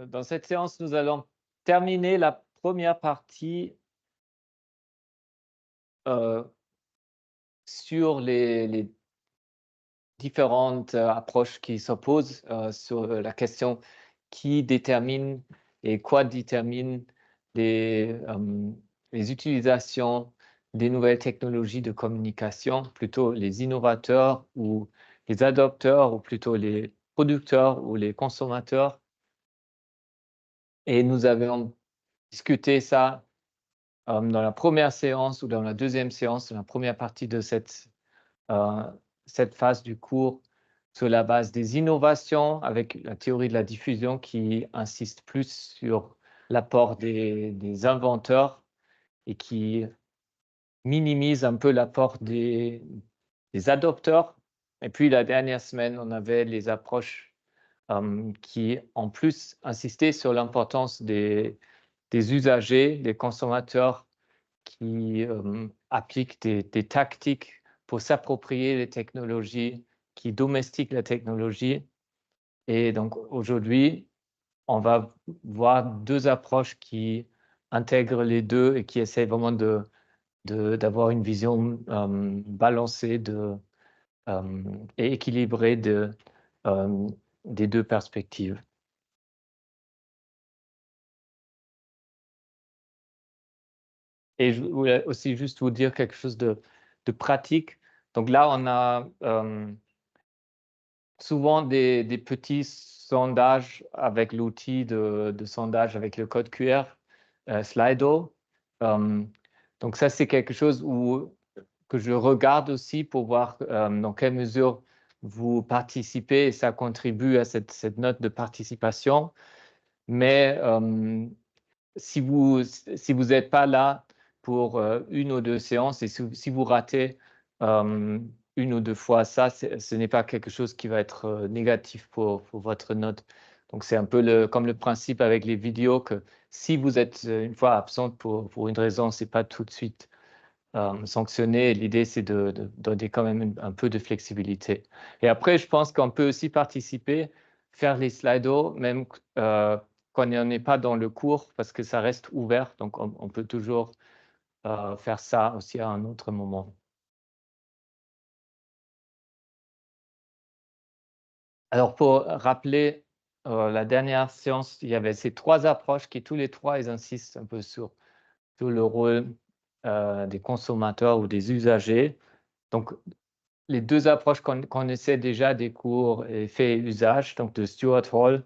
Dans cette séance, nous allons terminer la première partie euh, sur les différentes approches qui s'opposent sur la question qui détermine et quoi détermine les utilisations des nouvelles technologies de communication, plutôt les innovateurs ou les adopteurs, ou plutôt les producteurs ou les consommateurs. Et nous avons discuté ça dans la première séance ou dans la deuxième séance, dans la première partie de euh, cette phase du cours, sur la base des innovations avec la théorie de la diffusion qui insiste plus sur l'apport des inventeurs et qui minimise un peu l'apport des adopteurs. Et puis la dernière semaine, on avait les approches qui, en plus, insistaient sur l'importance des usagers, des consommateurs qui appliquent des tactiques pour s'approprier les technologies, qui domestiquent la technologie. Et donc aujourd'hui, on va voir deux approches qui intègrent les deux et qui essaient vraiment d'avoir une vision balancée et équilibrée euh, des deux perspectives. Et je voulais aussi juste vous dire quelque chose de pratique. Donc là, on a souvent des petits sondages avec l'outil de sondage avec le code QR, Slido. Euh, donc ça, c'est quelque chose que je regarde aussi pour voir dans quelle mesure vous participez et ça contribue à cette note de participation. Mais si vous n'êtes pas là pour une ou deux séances et si vous ratez une ou deux fois ça, ce n'est pas quelque chose qui va être négatif pour votre note. Donc c'est un peu comme le principe avec les vidéos que si vous êtes une fois absente pour une raison, c'est pas tout de suite sanctionné. L'idée c'est de donner quand même un peu de flexibilité. Et après, je pense qu'on peut aussi participer, faire les slidos, même quand on n'est pas dans le cours, parce que ça reste ouvert. Donc on peut toujours faire ça aussi à un autre moment. Alors, pour rappeler la dernière séance, il y avait ces trois approches qui, tous les trois, ils insistent un peu sur le rôle des consommateurs ou des usagers. Donc, les deux approches qu'on connaissait déjà des cours effet et usage, donc de Stuart Hall,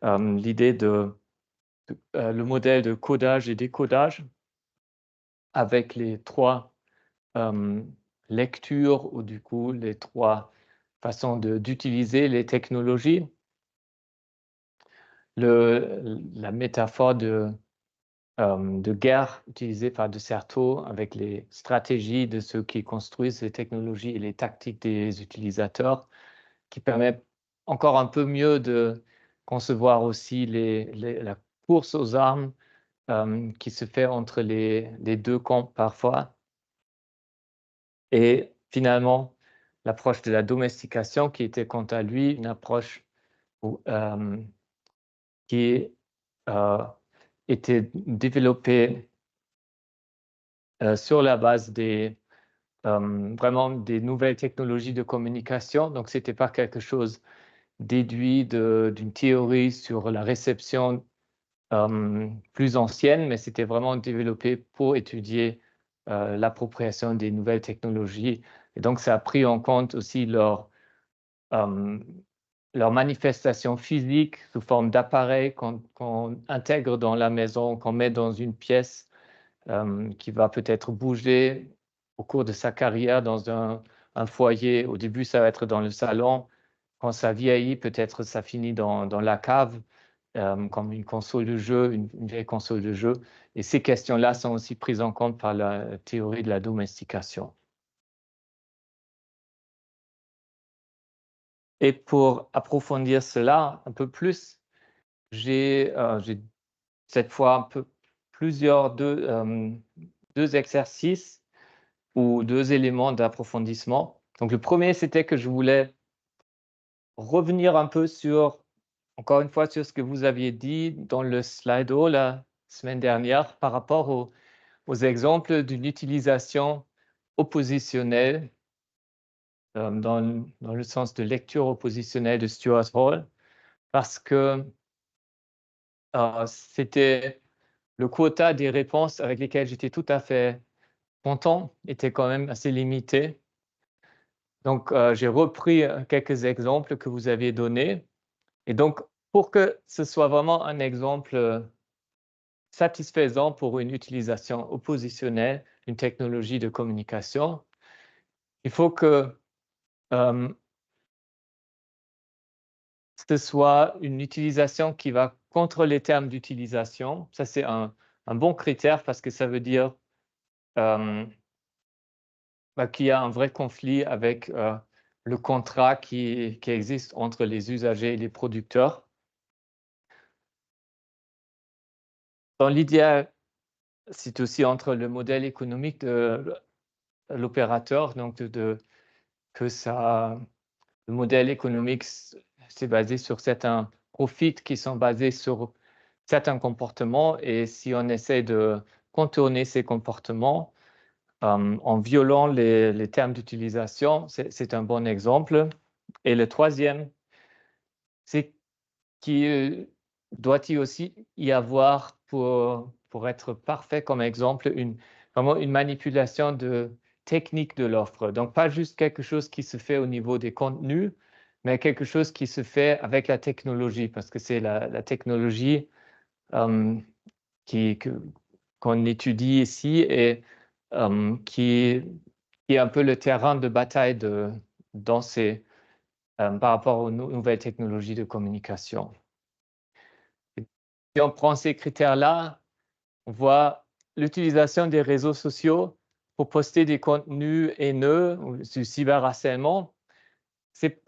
l'idée le modèle de codage et décodage avec les trois lectures ou du coup les trois façons d'utiliser les technologies. La métaphore de guerre utilisée par De Certeau avec les stratégies de ceux qui construisent les technologies et les tactiques des utilisateurs, qui permet encore un peu mieux de concevoir aussi la course aux armes qui se fait entre les deux camps parfois. Et finalement, l'approche de la domestication qui était quant à lui une approche qui était développée sur la base vraiment des nouvelles technologies de communication. Donc, ce n'était pas quelque chose déduit d'une théorie sur la réception plus ancienne, mais c'était vraiment développé pour étudier l'appropriation des nouvelles technologies. Et donc, ça a pris en compte aussi leur manifestation physique sous forme d'appareils qu'on intègre dans la maison, qu'on met dans une pièce qui va peut-être bouger au cours de sa carrière dans un foyer. Au début, ça va être dans le salon. Quand ça vieillit, peut-être ça finit dans la cave, comme une console de jeu, une vieille console de jeu. Et ces questions-là sont aussi prises en compte par la théorie de la domestication. Et pour approfondir cela un peu plus, j'ai cette fois un peu deux exercices ou deux éléments d'approfondissement. Donc le premier, c'était que je voulais revenir un peu sur encore une fois sur ce que vous aviez dit dans le Slido la semaine dernière par rapport aux exemples d'une utilisation oppositionnelle, dans le sens de lecture oppositionnelle de Stuart Hall, parce que c'était le quota des réponses avec lesquelles j'étais tout à fait content était quand même assez limité. Donc, j'ai repris quelques exemples que vous aviez donnés. Et donc, pour que ce soit vraiment un exemple satisfaisant pour une utilisation oppositionnelle d'une technologie de communication, il faut que ce soit une utilisation qui va contre les termes d'utilisation. Ça, c'est un bon critère parce que ça veut dire qu'il y a un vrai conflit avec le contrat qui existe entre les usagers et les producteurs. Dans l'idéal, c'est aussi entre le modèle économique de l'opérateur, donc que le modèle économique c'est basé sur certains profits qui sont basés sur certains comportements, et si on essaie de contourner ces comportements en violant les termes d'utilisation, c'est un bon exemple. Et le troisième, c'est qu'il doit-il aussi y avoir, pour être parfait comme exemple, vraiment une manipulation de technique de l'offre. Donc, pas juste quelque chose qui se fait au niveau des contenus, mais quelque chose qui se fait avec la technologie, parce que c'est la technologie qu'on étudie ici et qui est un peu le terrain de bataille par rapport aux nouvelles technologies de communication. Si on prend ces critères-là, on voit l'utilisation des réseaux sociaux pour poster des contenus haineux ou du cyberharcèlement. C'est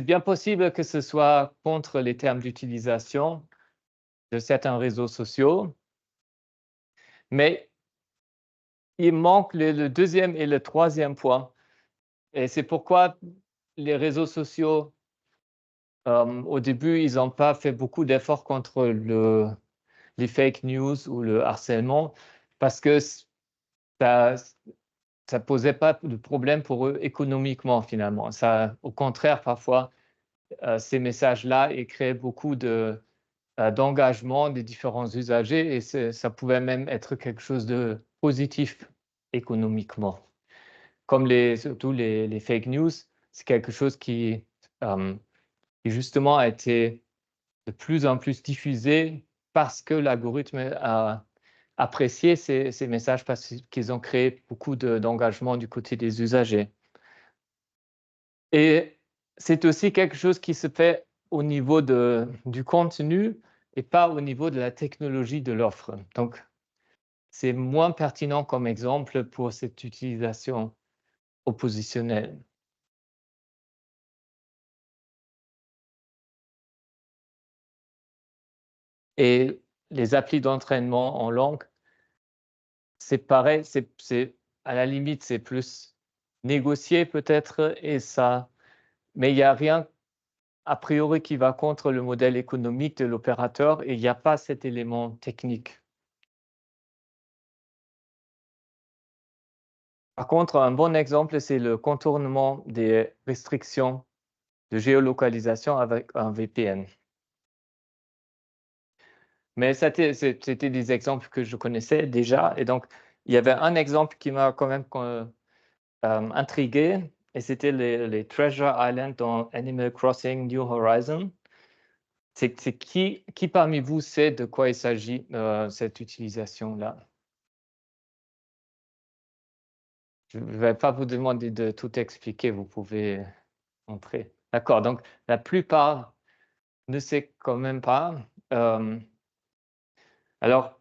bien possible que ce soit contre les termes d'utilisation de certains réseaux sociaux, mais il manque le deuxième et le troisième point. Et c'est pourquoi les réseaux sociaux, au début, ils n'ont pas fait beaucoup d'efforts contre les fake news ou le harcèlement, parce que ça ne posait pas de problème pour eux économiquement, finalement. Ça, au contraire, parfois, ces messages-là créaient beaucoup d'engagement des différents usagers, et ça pouvait même être quelque chose de positif économiquement. Comme surtout les fake news, c'est quelque chose qui justement a été de plus en plus diffusé parce que l'algorithme a apprécié ces messages, parce qu'ils ont créé beaucoup d'engagement du côté des usagers. Et c'est aussi quelque chose qui se fait au niveau du contenu et pas au niveau de la technologie de l'offre. Donc, c'est moins pertinent comme exemple pour cette utilisation oppositionnelle. Et les applis d'entraînement en langue, c'est pareil, à la limite, c'est plus négocié peut-être, mais il n'y a rien a priori qui va contre le modèle économique de l'opérateur, et il n'y a pas cet élément technique. Par contre, un bon exemple, c'est le contournement des restrictions de géolocalisation avec un VPN. Mais c'était des exemples que je connaissais déjà, et donc il y avait un exemple qui m'a quand même intrigué, et c'était les Treasure Island dans Animal Crossing New Horizons. C'est qui parmi vous sait de quoi il s'agit, cette utilisation-là? Je ne vais pas vous demander de tout expliquer, vous pouvez montrer. D'accord, donc la plupart ne sait quand même pas. Alors,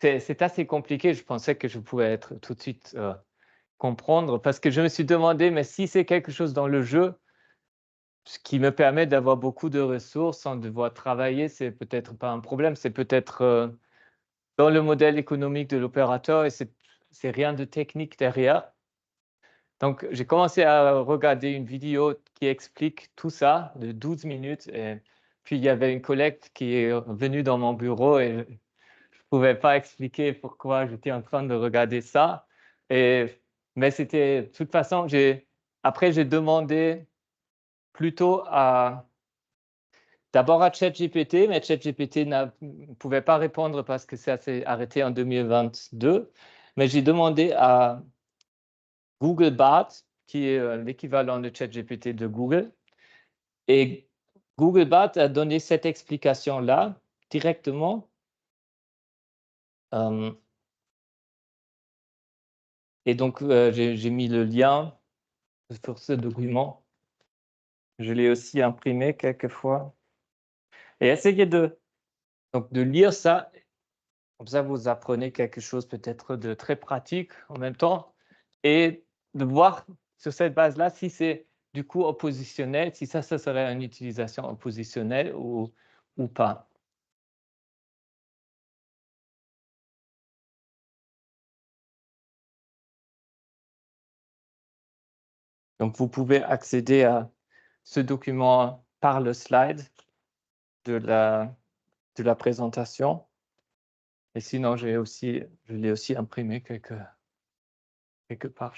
c'est assez compliqué. Je pensais que je pouvais être tout de suite comprendre, parce que je me suis demandé, mais si c'est quelque chose dans le jeu, ce qui me permet d'avoir beaucoup de ressources sans devoir travailler, c'est peut-être pas un problème. C'est peut-être dans le modèle économique de l'opérateur, et c'est rien de technique derrière. Donc, j'ai commencé à regarder une vidéo qui explique tout ça de 12 minutes et puis il y avait une collègue qui est venue dans mon bureau et je pouvais pas expliquer pourquoi j'étais en train de regarder ça et mais c'était de toute façon, j'ai demandé plutôt à d'abord à ChatGPT, mais ChatGPT ne pouvait pas répondre parce que ça s'est arrêté en 2022. Mais j'ai demandé à Google Bard, qui est l'équivalent de ChatGPT de Google. Et Google Bard a donné cette explication-là directement. Et donc, j'ai mis le lien sur ce document. Je l'ai aussi imprimé quelquefois. Et essayez de lire ça. Comme ça, vous apprenez quelque chose peut-être de très pratique en même temps et de voir sur cette base-là si c'est du coup oppositionnel, si ça serait une utilisation oppositionnelle ou pas. Donc, vous pouvez accéder à ce document par le slide de la présentation. Et sinon, je l'ai aussi imprimé quelque part.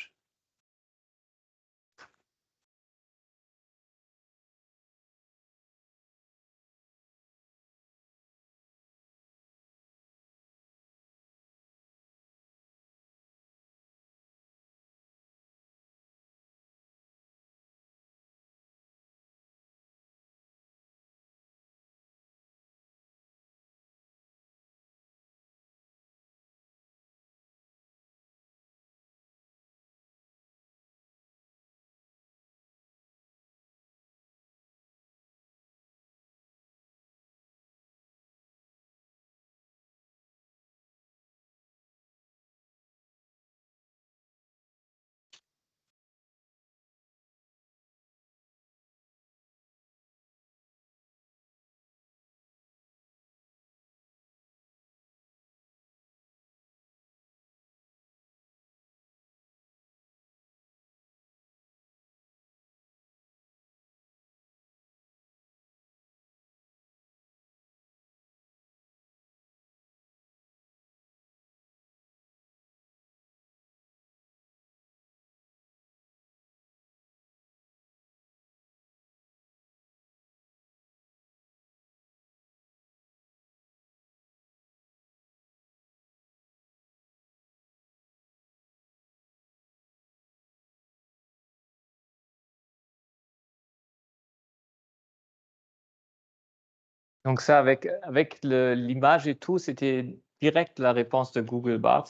Donc ça, avec l'image et tout, c'était direct la réponse de Google Bard.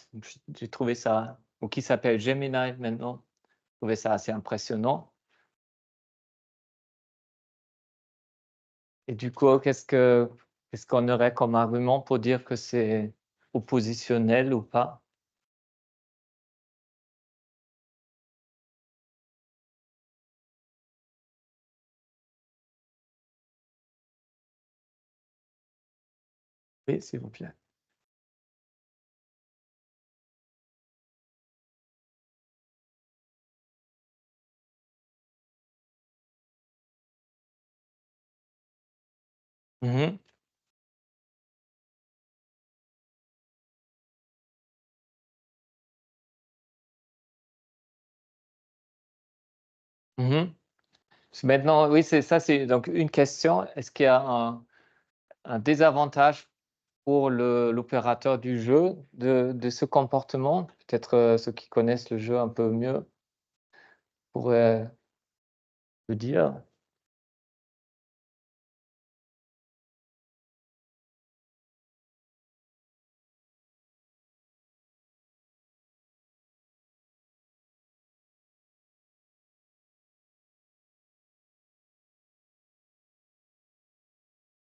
J'ai trouvé ça, ou qui s'appelle Gemini maintenant, j'ai trouvé ça assez impressionnant. Et du coup, qu'est-ce qu'on aurait comme argument pour dire que c'est oppositionnel ou pas? Oui, s'il vous plaît. Mhm, mhm. Maintenant, oui, c'est ça, c'est donc une question. Est-ce qu'il y a un désavantage pour l'opérateur du jeu de ce comportement? Peut-être ceux qui connaissent le jeu un peu mieux pourraient le dire.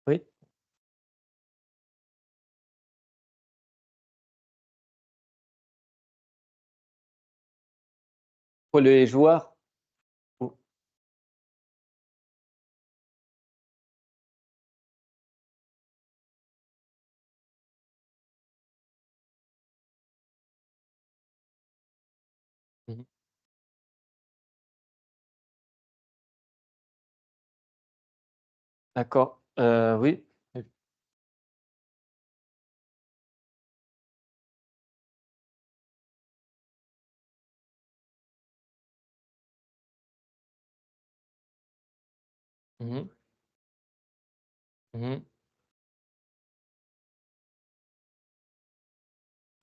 Oui, pour les joueurs. ou- Mhm. D'accord, oui. Mmh mh. Mmh.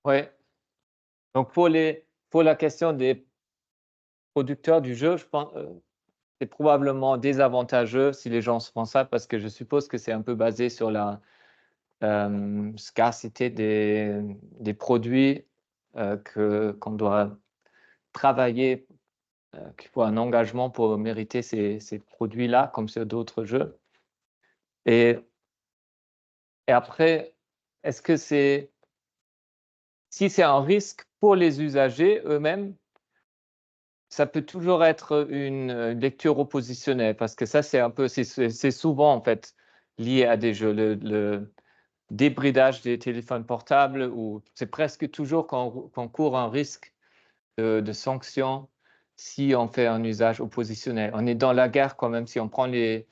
Ouais, donc pour la question des producteurs du jeu, je pense, c'est probablement désavantageux si les gens se font ça parce que je suppose que c'est un peu basé sur la, scarcité des produits, qu'on doit travailler, qu'il faut un engagement pour mériter ces produits-là, comme sur d'autres jeux. Et après, est-ce que c'est si c'est un risque pour les usagers eux-mêmes, ça peut toujours être une lecture oppositionnelle parce que ça, c'est un peu c'est souvent, en fait, lié à des jeux. Le débridage des téléphones portables ou c'est presque toujours qu'on court un risque de sanction si on fait un usage oppositionnel. On est dans la guerre quand même, si on prend les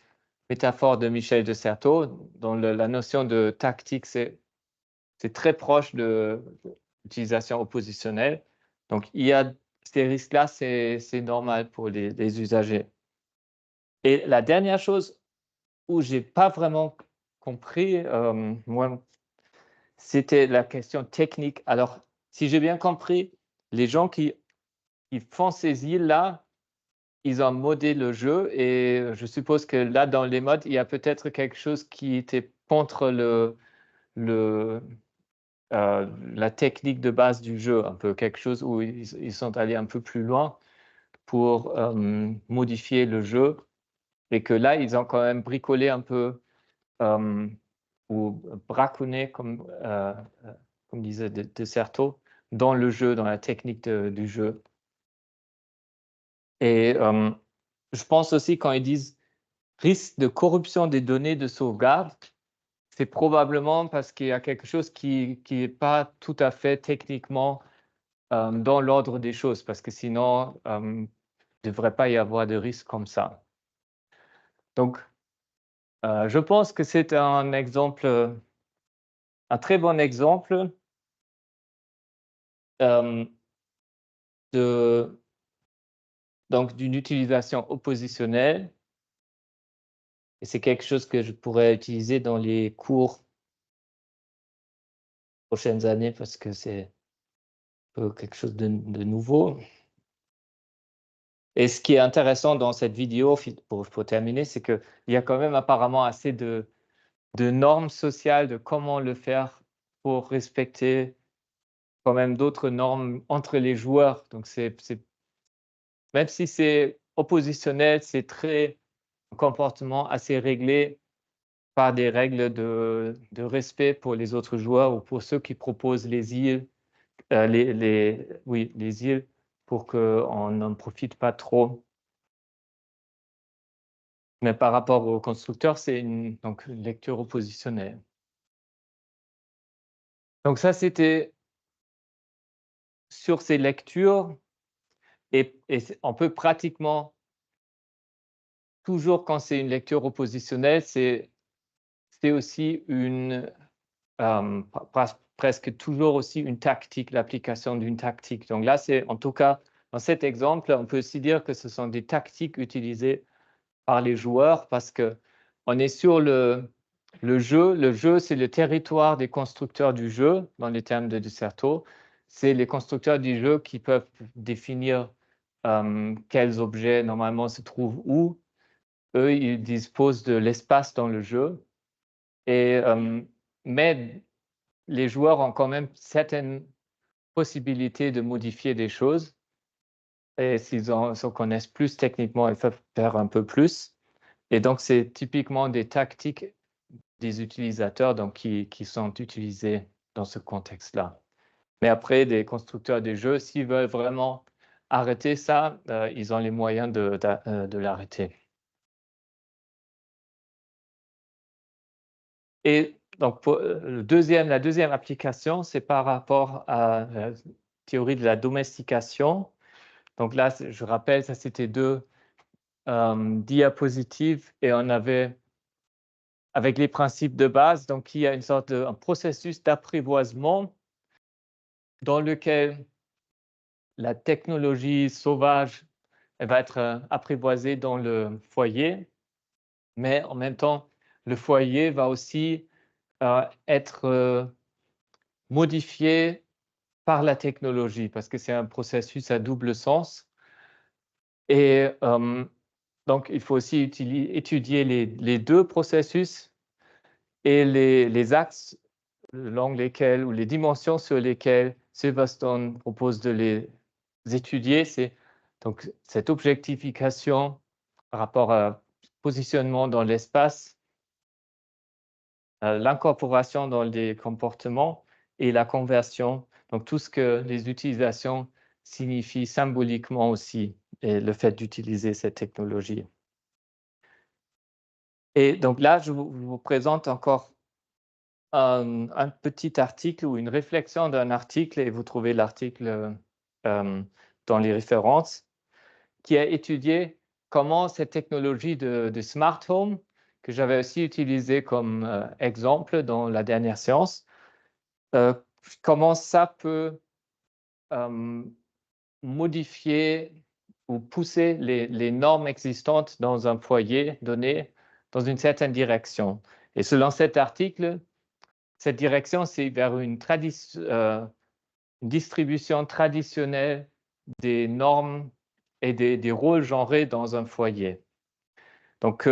métaphores de Michel de Certeau, dans la notion de tactique, c'est très proche de l'utilisation oppositionnelle. Donc il y a ces risques-là, c'est normal pour les usagers. Et la dernière chose où j'ai pas vraiment compris, moi, c'était la question technique. Alors, si j'ai bien compris, les gens qui font ces îles-là, ils ont modé le jeu et je suppose que là, dans les modes, il y a peut-être quelque chose qui était contre le, la technique de base du jeu, un peu quelque chose où ils sont allés un peu plus loin pour, modifier le jeu et que là, ils ont quand même bricolé un peu, hem, ou braconné comme disait de Certeau, dans le jeu, dans la technique du jeu. Et je pense aussi quand ils disent: «Risque de corruption des données de sauvegarde», c'est probablement parce qu'il y a quelque chose qui est pas tout à fait techniquement, dans l'ordre des choses, parce que sinon, il ne devrait pas y avoir de risque comme ça. Donc, je pense que c'est un exemple, un très bon exemple, hem, de donc d'une utilisation oppositionnelle et c'est quelque chose que je pourrais utiliser dans les cours prochaines années parce que c'est quelque chose de nouveau. Et ce qui est intéressant dans cette vidéo, pour terminer, c'est qu'il y a quand même apparemment assez de normes sociales de comment le faire pour respecter quand même d'autres normes entre les joueurs. Donc c'est même si c'est oppositionnel, c'est très un comportement assez réglé par des règles de respect pour les autres joueurs ou pour ceux qui proposent les îles, les îles pour qu'on n'en profite pas trop. Mais par rapport au constructeur, c'est une lecture oppositionnelle. Donc ça, c'était sur ces lectures et c'est on peut pratiquement toujours quand c'est une lecture oppositionnelle, c'est aussi une, presque toujours aussi une tactique, l'application d'une tactique. Donc là, c'est en tout cas, dans cet exemple, on peut aussi dire que ce sont des tactiques utilisées par les joueurs parce qu'on est sur le jeu. Le jeu, c'est le territoire des constructeurs du jeu, dans les termes de Certeau. C'est les constructeurs du jeu qui peuvent définir, quels objets normalement se trouvent où. Eux, ils disposent de l'espace dans le jeu et mais les joueurs ont quand même certaines possibilités de modifier des choses et s'en connaissent plus techniquement, ils peuvent faire un peu plus et donc c'est typiquement des tactiques des utilisateurs donc qui sont utilisés dans ce contexte-là. Mais après, les constructeurs des jeux, s'ils veulent vraiment arrêter ça, ils ont les moyens de l'arrêter. Et donc pour, la deuxième application, c'est par rapport à la théorie de la domestication. Donc là, je rappelle, ça c'était deux diapositives et on avait avec les principes de base. Donc, il y a une sorte de un processus d'apprivoisement dans lequel la technologie sauvage elle va être apprivoisée dans le foyer, mais en même temps, le foyer va aussi être modifié par la technologie parce que c'est un processus à double sens. Et donc, il faut aussi étudier les deux processus et les axes selon lesquels ou les dimensions sur lesquelles Silverstone propose de les étudier. C'est donc cette objectification par rapport à positionnement dans l'espace, l'incorporation dans les comportements et la conversion, donc tout ce que les utilisations signifient symboliquement aussi, et le fait d'utiliser cette technologie. Et donc là, je vous présente encore un petit article ou une réflexion d'un article, et vous trouvez l'article dans les références, qui a étudié comment cette technologie de smart home, que j'avais aussi utilisé comme exemple dans la dernière séance, comment ça peut modifier ou pousser les normes existantes dans un foyer donné dans une certaine direction. Et selon cet article, cette direction, c'est vers une distribution traditionnelle des normes et des rôles genrés dans un foyer. Donc,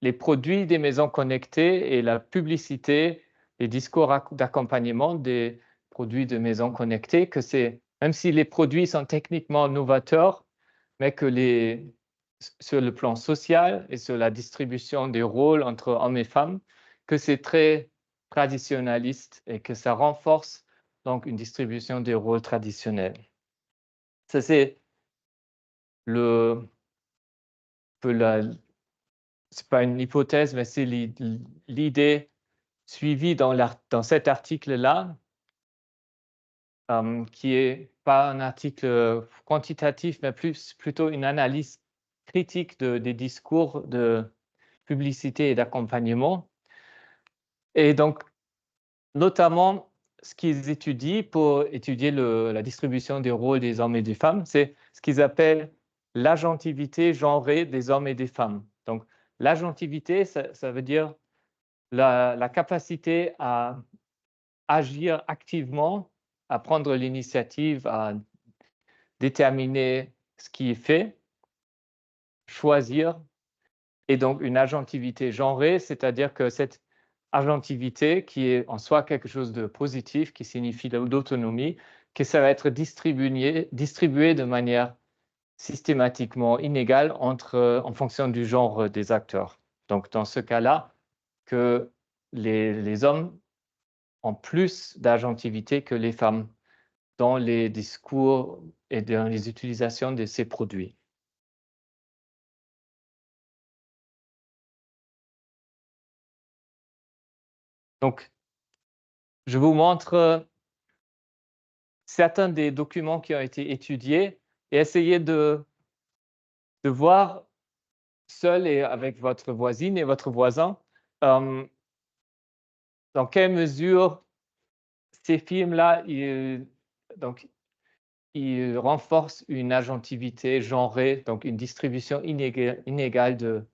les produits des maisons connectées et la publicité, les discours d'accompagnement des produits de maisons connectées, que c'est, même si les produits sont techniquement novateurs, mais que sur le plan social et sur la distribution des rôles entre hommes et femmes, que c'est très traditionnaliste et que ça renforce donc une distribution des rôles traditionnels. Ça, c'est c'est pas une hypothèse, mais c'est l'idée suivie dans cet article-là, qui est pas un article quantitatif, mais plutôt une analyse critique des discours de publicité et d'accompagnement. Et donc, notamment, ce qu'ils étudient pour étudier la distribution des rôles des hommes et des femmes, c'est ce qu'ils appellent l'agentivité genrée des hommes et des femmes. Donc, l'agentivité, ça veut dire la capacité à agir activement, à prendre l'initiative, à déterminer ce qui est fait, choisir, et donc une agentivité genrée, c'est-à-dire que cette agentivité, qui est en soi quelque chose de positif, qui signifie l'autonomie, que ça va être distribué de manière systématiquement inégale en fonction du genre des acteurs. Donc, dans ce cas-là, que les hommes ont plus d'agentivité que les femmes dans les discours et dans les utilisations de ces produits. Donc, je vous montre certains des documents qui ont été étudiés et essayez de voir seul et avec votre voisine et votre voisin dans quelle mesure ces films-là ils renforcent une agentivité genrée, donc une distribution inégale de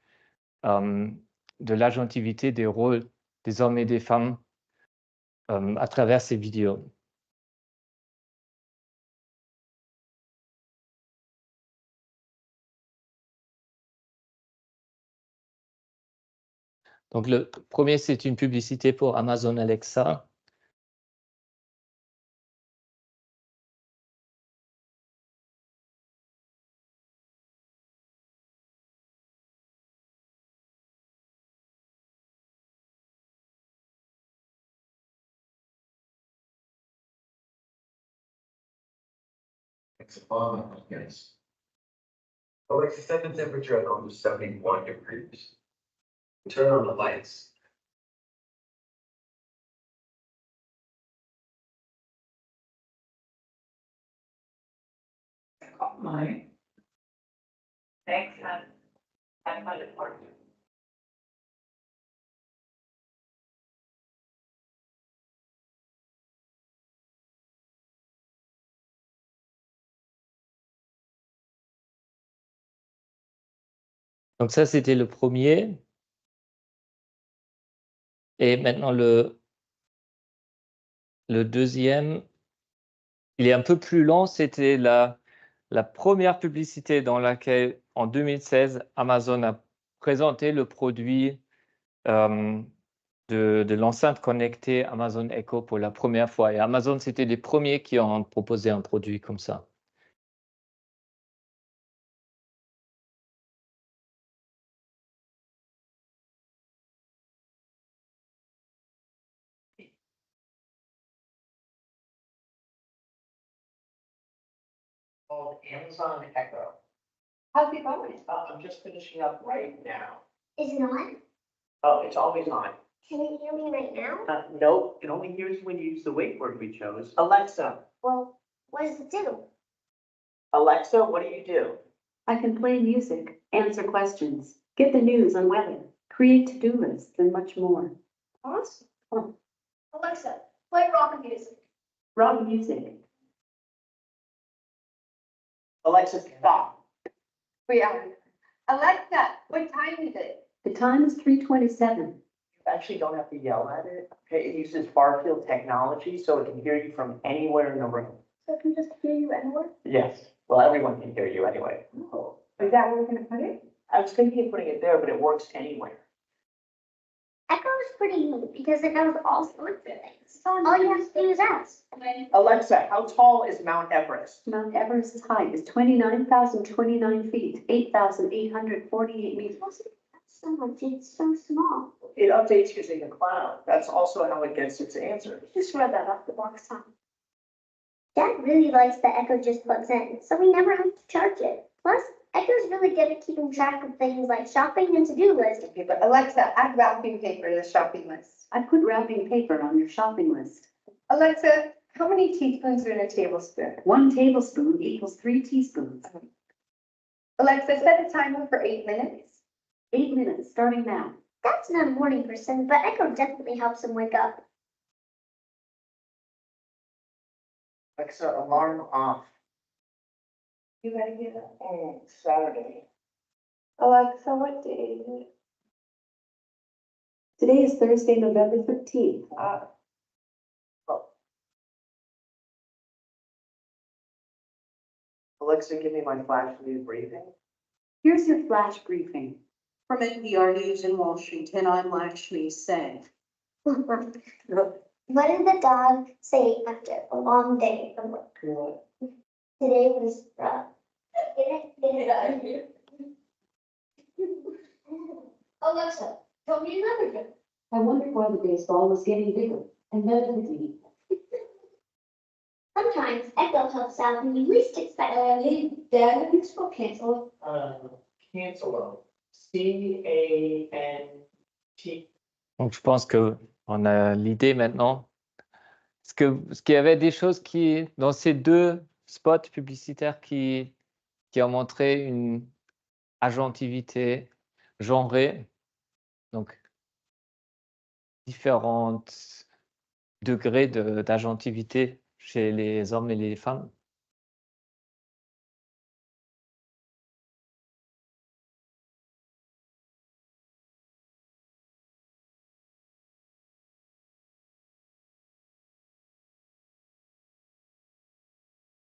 l'agentivité des rôles des hommes et des femmes à travers ces vidéos. Donc, le premier, c'est une publicité pour Amazon Alexa. Yes. But like set the temperature at almost 71 degrees. Turn on the lights. Mine. Thanks, I'm important. Donc ça, c'était le premier. Et maintenant, le deuxième, il est un peu plus long. C'était la première publicité dans laquelle, en 2016, Amazon a présenté le produit de l'enceinte connectée Amazon Echo pour la première fois. Et Amazon, c'était les premiers qui ont proposé un produit comme ça. Called Amazon Echo. How's it going? I'm just finishing up right now. Is it on? Oh, it's always on. Can it hear me right now? Nope, it only hears when you use the wake word we chose. Alexa, Well, what does it do? Alexa, what do you do? I can play music, answer questions, get the news on weather, create to-do lists, and much more. Awesome. Alexa, play rock music. Rock music. Alexa, stop. Alexa, what time is it? The time is 3:27. You actually don't have to yell at it. Okay, it uses far-field technology, so it can hear you from anywhere in the room. So it can just hear you anywhere? Yes, well, everyone can hear you anyway. Oh. Is that where we're gonna put it? I was thinking of putting it there, but it works anywhere. Echo is pretty neat because it knows all sorts of things. All you have to do is ask. Alexa, how tall is Mount Everest? Mount Everest's height is 29,029 feet, 8,848 meters. That's so much, it's so small. It updates using the cloud. That's also how it gets its answers. Just read that off the box, Tom. Dad really likes that Echo just plugs in, so we never have to charge it. Plus, Echo's really good at keeping track of things like shopping and to-do lists. Okay, but Alexa, add wrapping paper to the shopping list. I put wrapping paper on your shopping list. Alexa, how many teaspoons are in a tablespoon? 1 tablespoon equals 3 teaspoons. Alexa, set a timer for 8 minutes. 8 minutes, starting now. Dad's not a morning person, but Echo definitely helps him wake up. Alexa, alarm off. You gotta get up. Saturday. Alexa, what day is it? Today is Thursday, November 13th. Alexa, give me my flash news briefing. Here's your flash briefing. From NPR News in Washington, I'm Lakshmi Sen. What did the dog say after a long day of work? Today was rough. Get it out of here. Alexa, tell me another joke. I wondered why the baseball was getting bigger and better than me. Sometimes Echo helps out when you least expect it. Hey, Dad, I think spell cancel. Cancelo. CANT. Donc, je pense qu'on a l'idée maintenant. Est-ce qu'il y avait des choses dans ces deux spots publicitaires qui ont montré une agentivité genrée, donc différents degrés d'agentivité chez les hommes et les femmes?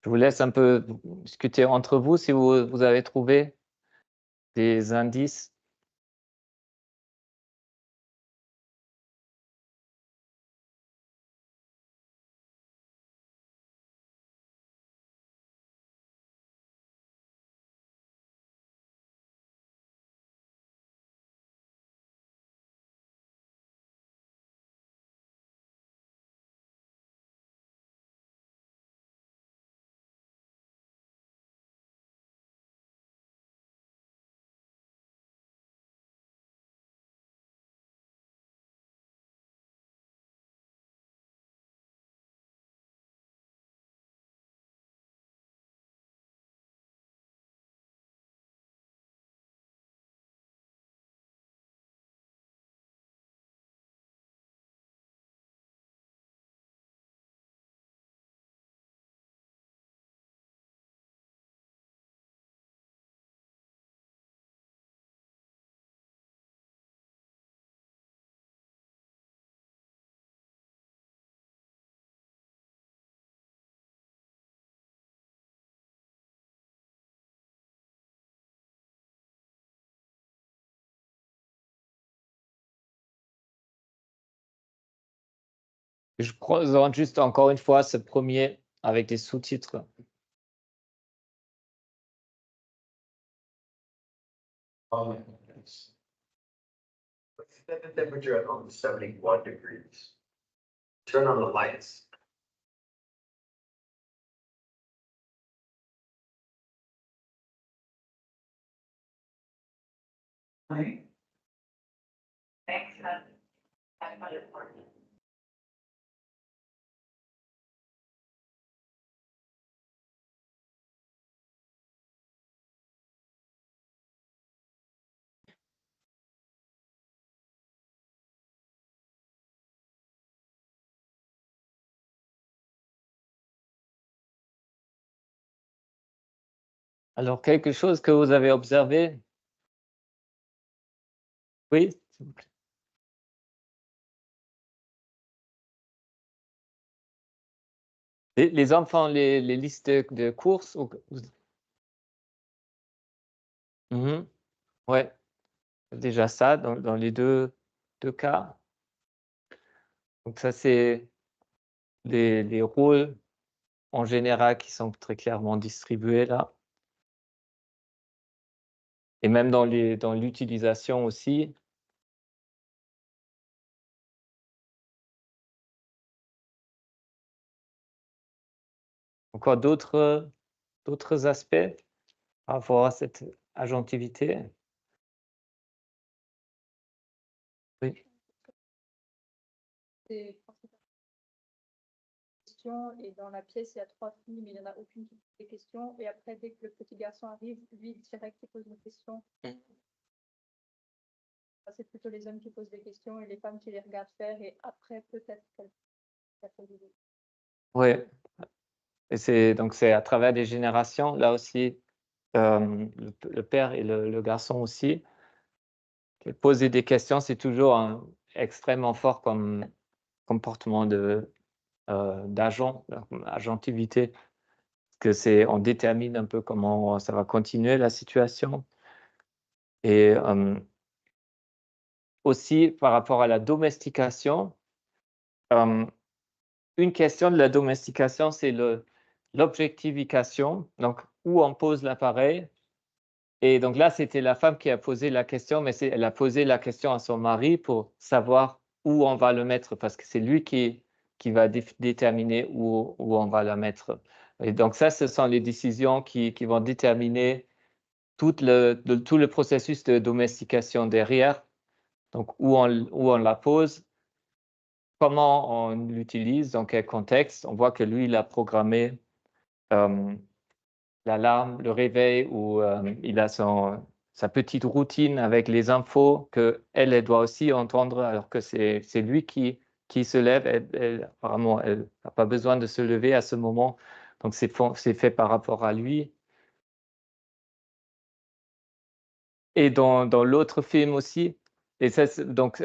Je vous laisse un peu discuter entre vous si vous avez trouvé des indices. Je présente juste encore une fois ce premier avec des sous-titres. Set the temperature at home to 71 degrees. Turn on the lights. Alors, quelque chose que vous avez observé? Oui, s'il vous plaît. Les enfants, les listes de courses Mhm. Ouais, déjà ça dans les deux cas. Donc ça, c'est les rôles en général qui sont très clairement distribués là. Et même dans l'utilisation aussi. Encore d'autres aspects par rapport à cette agentivité? Oui. Des questions et dans la pièce, il y a 3 filles, mais il n'y en a aucune qui pose des questions. Et après, dès que le petit garçon arrive, lui, direct, il pose une question. C'est plutôt les hommes qui posent des questions et les femmes qui les regardent faire. Et après, peut-être qu'elles posent des questions. Oui. Et c'est à travers des générations, là aussi, le père et le garçon aussi. Poser des questions, c'est toujours extrêmement fort comme comportement d'agent, agentivité. Parce que on détermine un peu comment ça va continuer la situation. Et aussi par rapport à la domestication, une question de la domestication, c'est l'objectification, donc où on pose l'appareil. Et donc là, c'était la femme qui a posé la question, mais elle a posé la question à son mari pour savoir où on va le mettre, parce que c'est lui qui va déterminer où on va la mettre. Et donc ça, ce sont les décisions qui vont déterminer tout le processus de domestication derrière. Donc où on la pose, comment on l'utilise, dans quel contexte. On voit que lui, il a programmé l'alarme, le réveil, ou il a sa petite routine avec les infos qu'elle doit aussi entendre, alors que c'est lui qui se lève. Apparemment, elle n'a pas besoin de se lever à ce moment. Donc, c'est fait par rapport à lui. Et dans l'autre film aussi. Et ça, donc,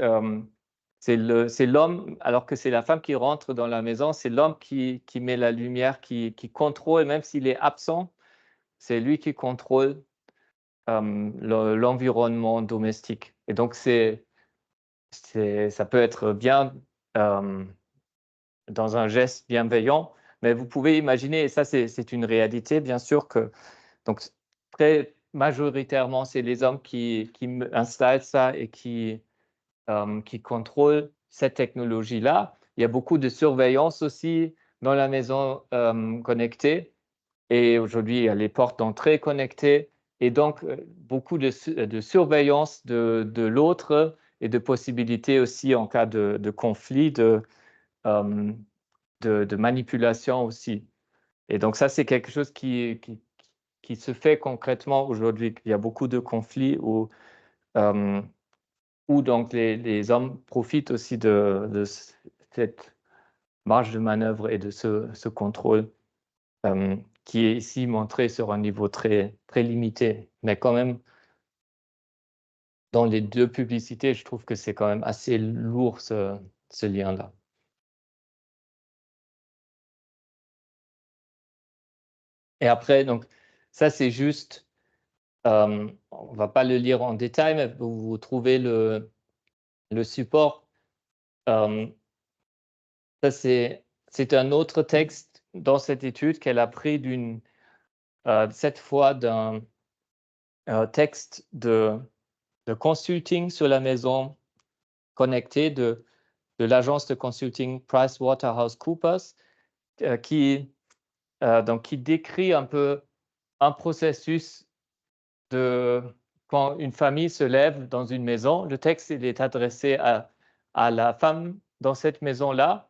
c'est l'homme, alors que c'est la femme qui rentre dans la maison, c'est l'homme qui met la lumière, qui contrôle, même s'il est absent, c'est lui qui contrôle l'environnement domestique. Et donc, ça peut être bien dans un geste bienveillant, mais vous pouvez imaginer, et ça, c'est une réalité, bien sûr, que donc, très majoritairement, c'est les hommes qui installent ça et qui contrôlent cette technologie-là. Il y a beaucoup de surveillance aussi dans la maison connectée. Et aujourd'hui, il y a les portes d'entrée connectées. Et donc, beaucoup de surveillance de l'autre et de possibilités aussi en cas de conflit, de manipulation aussi. Et donc, ça, c'est quelque chose qui se fait concrètement aujourd'hui. Il y a beaucoup de conflits où donc les hommes profitent aussi de cette marge de manœuvre et de ce contrôle qui est ici montré sur un niveau très, très limité. Mais quand même, dans les deux publicités, je trouve que c'est quand même assez lourd ce lien-là. Et après, donc, ça c'est juste, on ne va pas le lire en détail, mais vous trouvez le support Ça, c'est un autre texte dans cette étude qu'elle a pris cette fois d'un texte de consulting sur la maison connectée de l'agence de consulting PricewaterhouseCoopers qui décrit un peu un processus de quand une famille se lève dans une maison. Le texte il est adressé à la femme dans cette maison-là.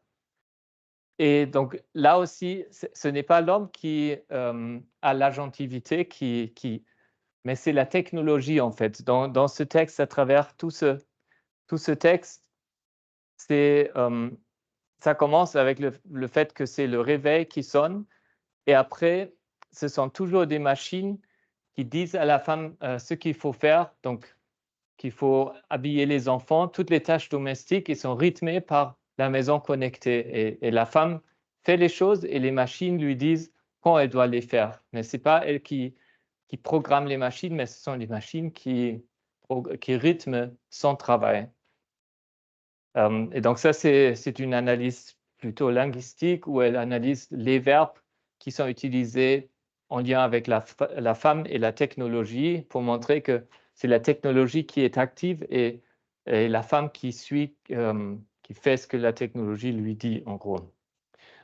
Et donc là aussi, ce n'est pas l'homme qui a l'agentivité, mais c'est la technologie en fait. Dans ce texte, à travers tout ce texte, ça commence avec le fait que c'est le réveil qui sonne. Et après, ce sont toujours des machines qui disent à la femme ce qu'il faut faire. Donc, qu'il faut habiller les enfants. Toutes les tâches domestiques ils sont rythmées par la maison connectée. Et la femme fait les choses et les machines lui disent quand elle doit les faire. Mais ce n'est pas elle qui programme les machines, mais ce sont les machines qui rythment son travail. Et donc ça, c'est une analyse plutôt linguistique où elle analyse les verbes qui sont utilisés en lien avec la femme et la technologie pour montrer que c'est la technologie qui est active et la femme qui suit, qui fait ce que la technologie lui dit, en gros.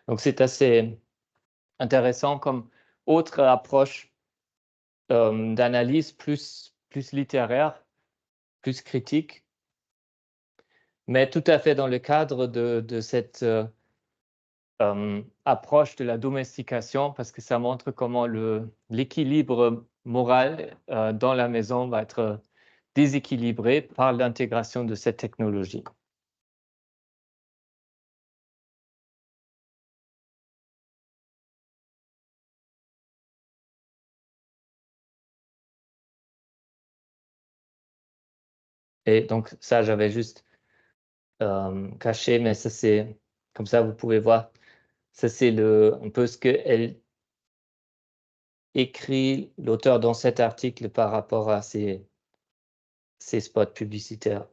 Donc c'est assez intéressant comme autre approche d'analyse plus littéraire, plus critique, mais tout à fait dans le cadre de cette approche de la domestication, parce que ça montre comment l'équilibre moral dans la maison va être déséquilibré par l'intégration de cette technologie. Et donc ça, j'avais juste caché, mais ça c'est, comme ça vous pouvez voir, ça c'est un peu ce qu'elle écrit, l'auteur dans cet article par rapport à ces spots publicitaires.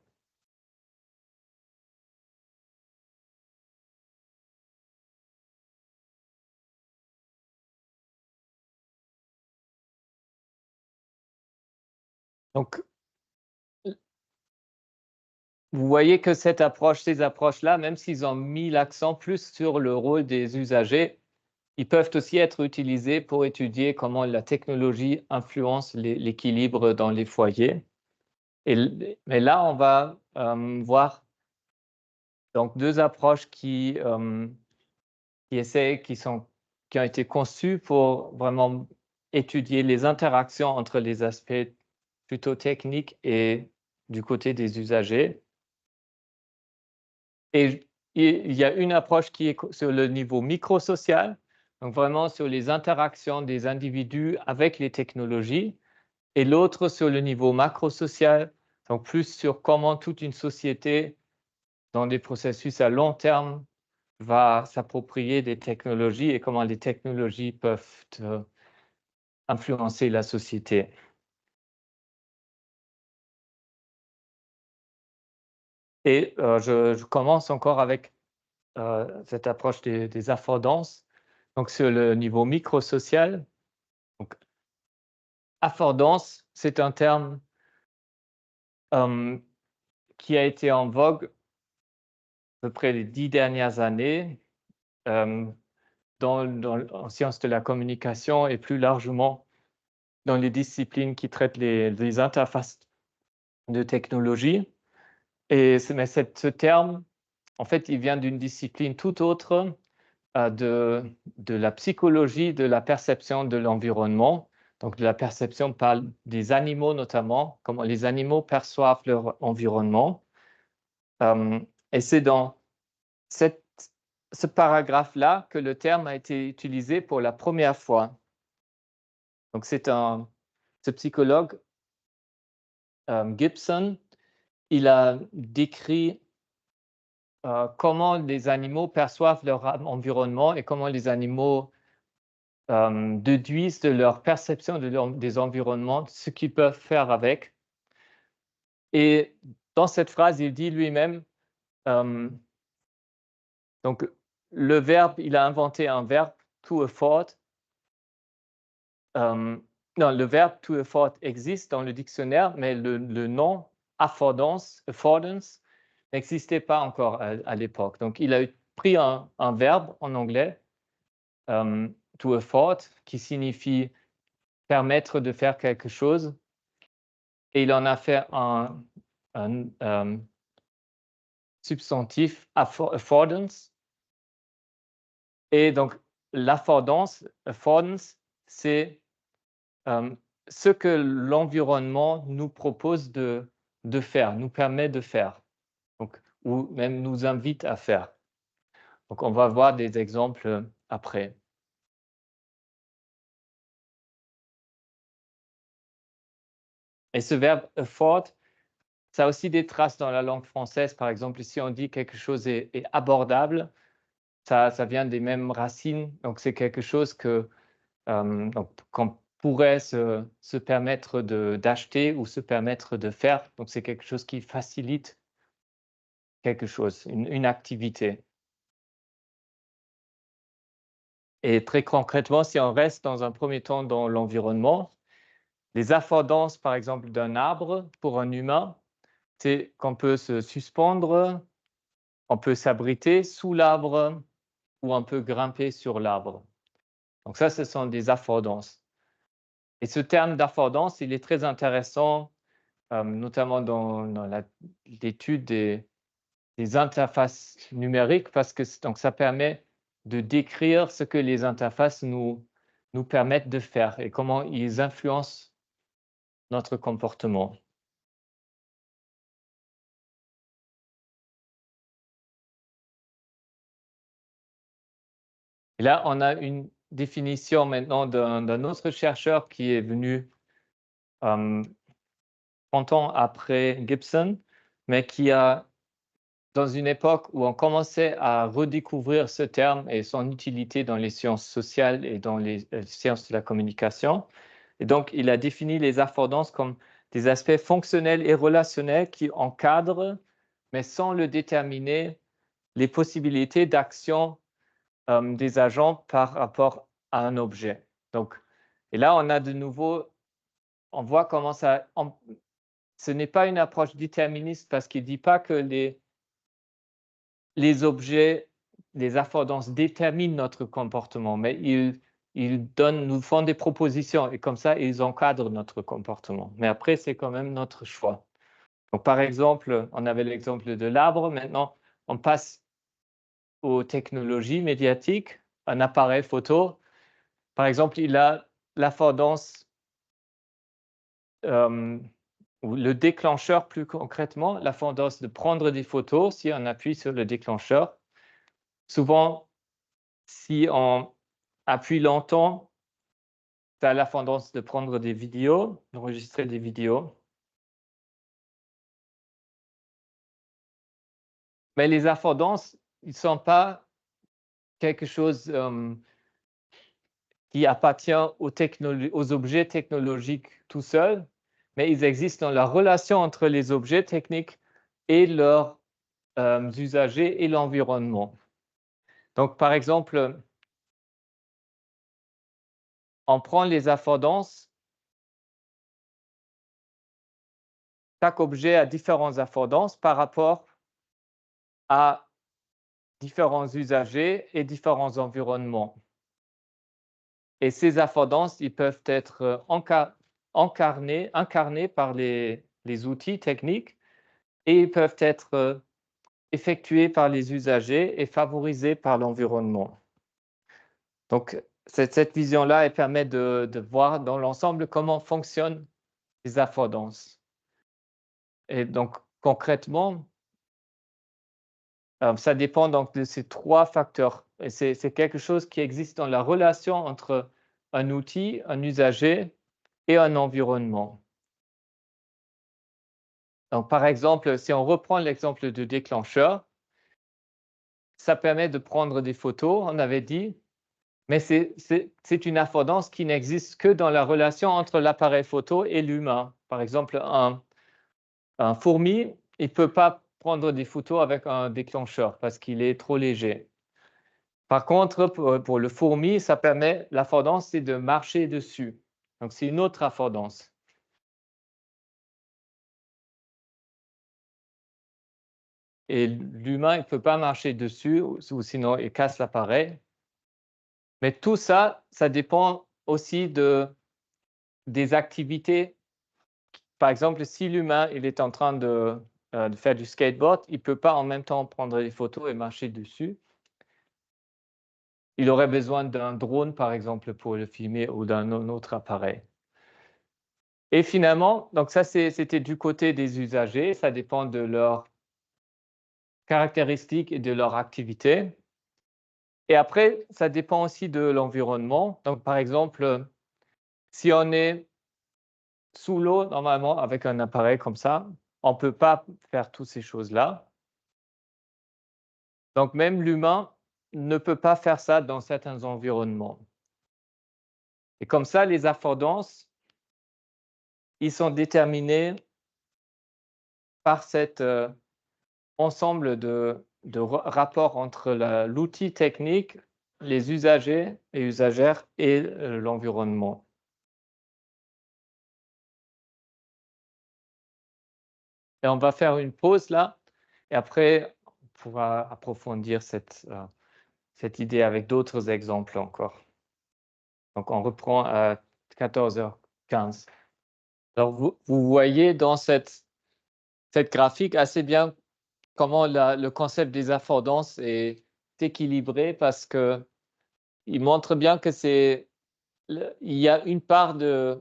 Donc, vous voyez que ces approches-là, même s'ils ont mis l'accent plus sur le rôle des usagers, ils peuvent aussi être utilisés pour étudier comment la technologie influence l'équilibre dans les foyers. Mais là, on va voir donc deux approches qui ont été conçues pour vraiment étudier les interactions entre les aspects plutôt techniques et du côté des usagers. Et il y a une approche qui est sur le niveau microsocial, donc vraiment sur les interactions des individus avec les technologies, et l'autre sur le niveau macrosocial, donc plus sur comment toute une société, dans des processus à long terme, va s'approprier des technologies et comment les technologies peuvent influencer la société. Et je commence encore avec cette approche des affordances. Donc, sur le niveau microsocial, affordance, c'est un terme qui a été en vogue à peu près les 10 dernières années en sciences de la communication et plus largement dans les disciplines qui traitent les interfaces de technologie. Mais ce terme, en fait, il vient d'une discipline tout autre de la psychologie de la perception de l'environnement. Donc, de la perception par des animaux notamment, comment les animaux perçoivent leur environnement. Et c'est dans ce paragraphe-là que le terme a été utilisé pour la première fois. Donc, ce psychologue, Gibson, il a décrit comment les animaux perçoivent leur environnement et comment les animaux déduisent de leur perception des environnements ce qu'ils peuvent faire avec. Et dans cette phrase, il dit lui-même, donc le verbe, il a inventé un verbe, to afford. Non, le verbe to afford existe dans le dictionnaire, mais le nom affordance n'existait pas encore à l'époque. Donc, il a pris un verbe en anglais, to afford, qui signifie permettre de faire quelque chose, et il en a fait un substantif affordance. Et donc, l'affordance, c'est ce que l'environnement nous propose de faire, nous permet de faire, donc, ou même nous invite à faire. Donc, on va voir des exemples après. Et ce verbe afford, ça a aussi des traces dans la langue française. Par exemple, si on dit quelque chose est abordable, ça vient des mêmes racines. Donc, c'est quelque chose que qu'on pourrait se permettre d'acheter ou se permettre de faire. Donc, c'est quelque chose qui facilite quelque chose, une activité. Et très concrètement, si on reste dans un premier temps dans l'environnement, les affordances, par exemple, d'un arbre pour un humain, c'est qu'on peut se suspendre, on peut s'abriter sous l'arbre ou on peut grimper sur l'arbre. Donc ça, ce sont des affordances. Et ce terme d'affordance, il est très intéressant, notamment dans l'étude des interfaces numériques, parce que donc, ça permet de décrire ce que les interfaces nous permettent de faire et comment ils influencent notre comportement. Et là, on a une définition maintenant d'un autre chercheur qui est venu 30 ans après Gibson, mais qui a, dans une époque où on commençait à redécouvrir ce terme et son utilité dans les sciences sociales et dans les sciences de la communication. Et donc, il a défini les affordances comme des aspects fonctionnels et relationnels qui encadrent, mais sans le déterminer, les possibilités d'action des agents par rapport à un objet. Donc, et là, on a de nouveau, on voit comment ça... ce n'est pas une approche déterministe parce qu'il ne dit pas que les objets, les affordances déterminent notre comportement, mais ils nous font des propositions et comme ça, ils encadrent notre comportement. Mais après, c'est quand même notre choix. Donc, par exemple, on avait l'exemple de l'arbre. Maintenant, on passe aux technologies médiatiques. Un appareil photo, par exemple, il a l'affordance, ou le déclencheur plus concrètement, l'affordance de prendre des photos si on appuie sur le déclencheur. Souvent, si on appuie longtemps, tu as l'affordance de prendre des vidéos, d'enregistrer des vidéos. Mais les affordances, ils ne sont pas quelque chose qui appartient aux objets technologiques tout seuls, mais ils existent dans la relation entre les objets techniques et leurs usagers et l'environnement. Donc, par exemple, on prend les affordances. Chaque objet a différentes affordances par rapport à différents usagers et différents environnements. Et ces affordances, ils peuvent être incarnés par les outils techniques et ils peuvent être effectués par les usagers et favorisés par l'environnement. Donc, cette vision-là, elle permet de voir dans l'ensemble comment fonctionnent les affordances. Et donc, concrètement, ça dépend donc de ces trois facteurs. Et c'est quelque chose qui existe dans la relation entre un outil, un usager et un environnement. Donc, par exemple, si on reprend l'exemple du déclencheur, ça permet de prendre des photos, on avait dit, mais c'est une affordance qui n'existe que dans la relation entre l'appareil photo et l'humain. Par exemple, un fourmi, il ne peut pas prendre des photos avec un déclencheur parce qu'il est trop léger. Par contre, pour le fourmi, ça permet, l'affordance, c'est de marcher dessus. Donc, c'est une autre affordance. Et l'humain, il ne peut pas marcher dessus, ou sinon il casse l'appareil. Mais tout ça, ça dépend aussi des activités. Par exemple, si l'humain il est en train de faire du skateboard, il ne peut pas en même temps prendre des photos et marcher dessus. Il aurait besoin d'un drone, par exemple, pour le filmer ou d'un autre appareil. Et finalement, donc ça, c'était du côté des usagers. Ça dépend de leurs caractéristiques et de leur activité. Et après, ça dépend aussi de l'environnement. Donc, par exemple, si on est sous l'eau, normalement, avec un appareil comme ça, on ne peut pas faire toutes ces choses-là. Donc, même l'humain ne peut pas faire ça dans certains environnements. Et comme ça, les affordances, ils sont déterminés par cet ensemble de rapports entre l'outil technique, les usagers et usagères et l'environnement. Et on va faire une pause là, et après, on pourra approfondir cette idée avec d'autres exemples encore. Donc, on reprend à 14h15. Alors, vous voyez dans cette graphique assez bien comment le concept des affordances est équilibré parce qu'il montre bien que il y a une part de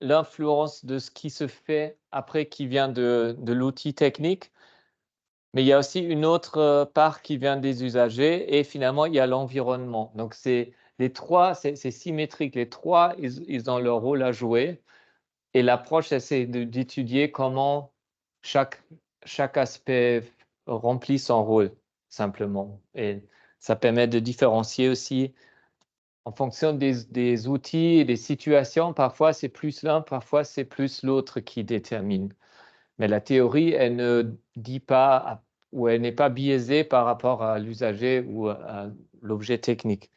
l'influence de ce qui se fait après qui vient de l'outil technique, mais il y a aussi une autre part qui vient des usagers et finalement, il y a l'environnement. Donc, les trois, c'est symétrique. Les trois, ils ont leur rôle à jouer. Et l'approche, c'est d'étudier comment chaque aspect remplit son rôle, simplement. Et ça permet de différencier aussi en fonction des outils et des situations. Parfois, c'est plus l'un, parfois, c'est plus l'autre qui détermine. Mais la théorie, elle ne dit pas ou elle n'est pas biaisée par rapport à l'usager ou à l'objet technique.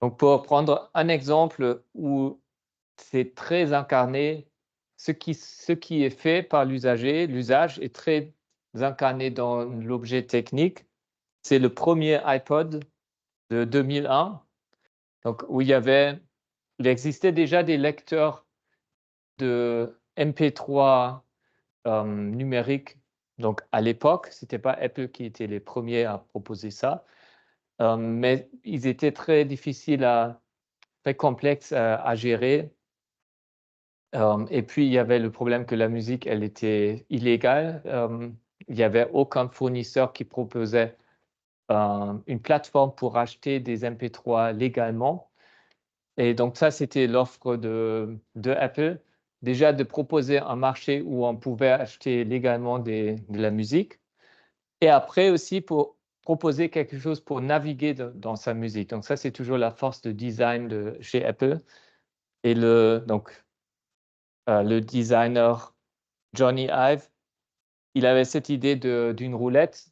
Donc, pour prendre un exemple où c'est très incarné, ce qui est fait par l'usager, l'usage est très incarné dans l'objet technique. C'est le premier iPod de 2001, donc où il existait déjà des lecteurs de MP3 numériques. Donc à l'époque, ce n'était pas Apple qui était les premiers à proposer ça, mais ils étaient très difficiles très complexes à gérer. Et puis, il y avait le problème que la musique, elle était illégale. Il n'y avait aucun fournisseur qui proposait une plateforme pour acheter des MP3 légalement. Et donc, ça, c'était l'offre de Apple, déjà de proposer un marché où on pouvait acheter légalement de la musique. Et après aussi, pour proposer quelque chose pour naviguer dans sa musique. Donc, ça, c'est toujours la force de design chez Apple. Et donc, le designer Johnny Ive, il avait cette idée d'une roulette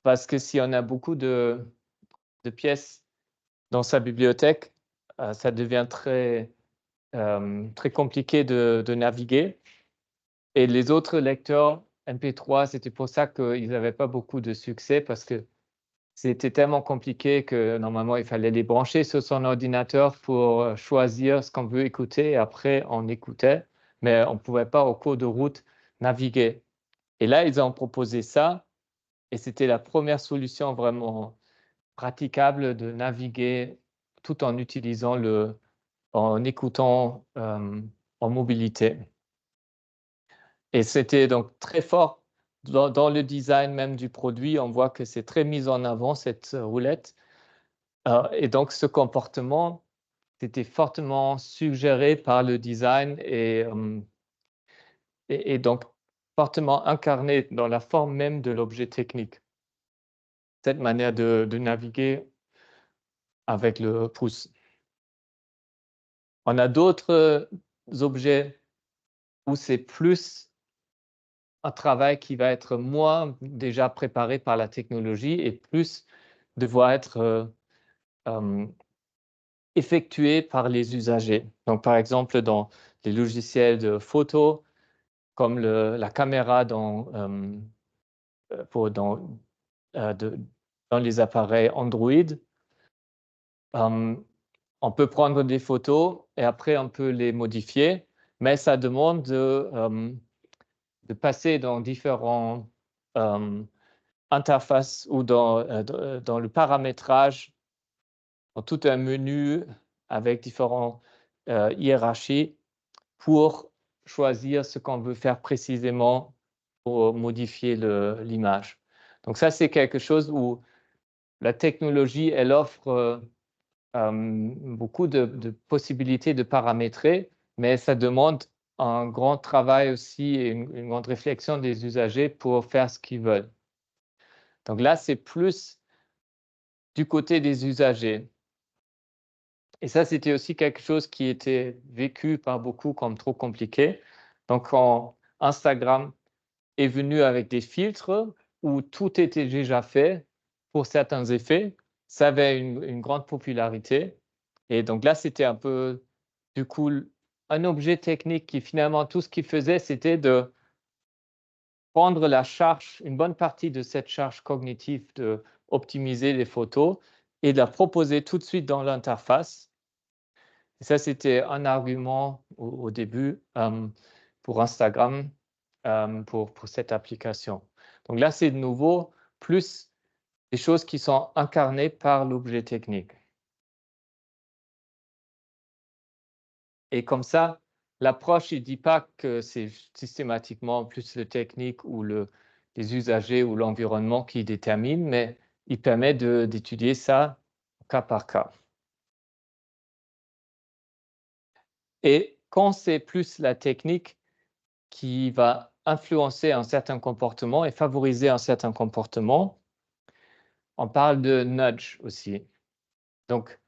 parce que si on a beaucoup de pièces dans sa bibliothèque, ça devient très compliqué de naviguer. Et les autres lecteurs MP3, c'était pour ça qu'ils n'avaient pas beaucoup de succès parce que c'était tellement compliqué que normalement, il fallait les brancher sur son ordinateur pour choisir ce qu'on veut écouter et après, on écoutait, mais on ne pouvait pas au cours de route naviguer. Et là, ils ont proposé ça et c'était la première solution vraiment praticable de naviguer tout en utilisant en écoutant en mobilité. Et c'était donc très fort dans le design même du produit. On voit que c'est très mis en avant cette roulette. Et donc, ce comportement, c'était fortement suggéré par le design et donc fortement incarné dans la forme même de l'objet technique. Cette manière de naviguer avec le pouce. On a d'autres objets où c'est plus un travail qui va être moins déjà préparé par la technologie et plus devoir être effectué par les usagers. Donc, par exemple, dans les logiciels de photo, comme la caméra dans les appareils Android, on peut prendre des photos et après on peut les modifier, mais ça demande de passer dans différentes interfaces ou dans le paramétrage, dans tout un menu avec différentes hiérarchies pour choisir ce qu'on veut faire précisément pour modifier l'image. Donc ça, c'est quelque chose où la technologie, elle offre beaucoup de possibilités de paramétrer, mais ça demande un grand travail aussi et une grande réflexion des usagers pour faire ce qu'ils veulent. Donc là, c'est plus du côté des usagers. Et ça, c'était aussi quelque chose qui était vécu par beaucoup comme trop compliqué. Donc, quand Instagram est venu avec des filtres où tout était déjà fait pour certains effets, ça avait une grande popularité. Et donc là, c'était un peu, du coup, un objet technique qui finalement, tout ce qu'il faisait, c'était de prendre la charge, une bonne partie de cette charge cognitive de optimiser les photos et de la proposer tout de suite dans l'interface. Et ça, c'était un argument au début pour Instagram, pour cette application. Donc là, c'est de nouveau plus des choses qui sont incarnées par l'objet technique. Et comme ça, l'approche, il ne dit pas que c'est systématiquement plus le technique ou les usagers ou l'environnement qui déterminent, mais il permet d'étudier ça cas par cas. Et quand c'est plus la technique qui va influencer un certain comportement et favoriser un certain comportement, on parle de nudge aussi. Donc,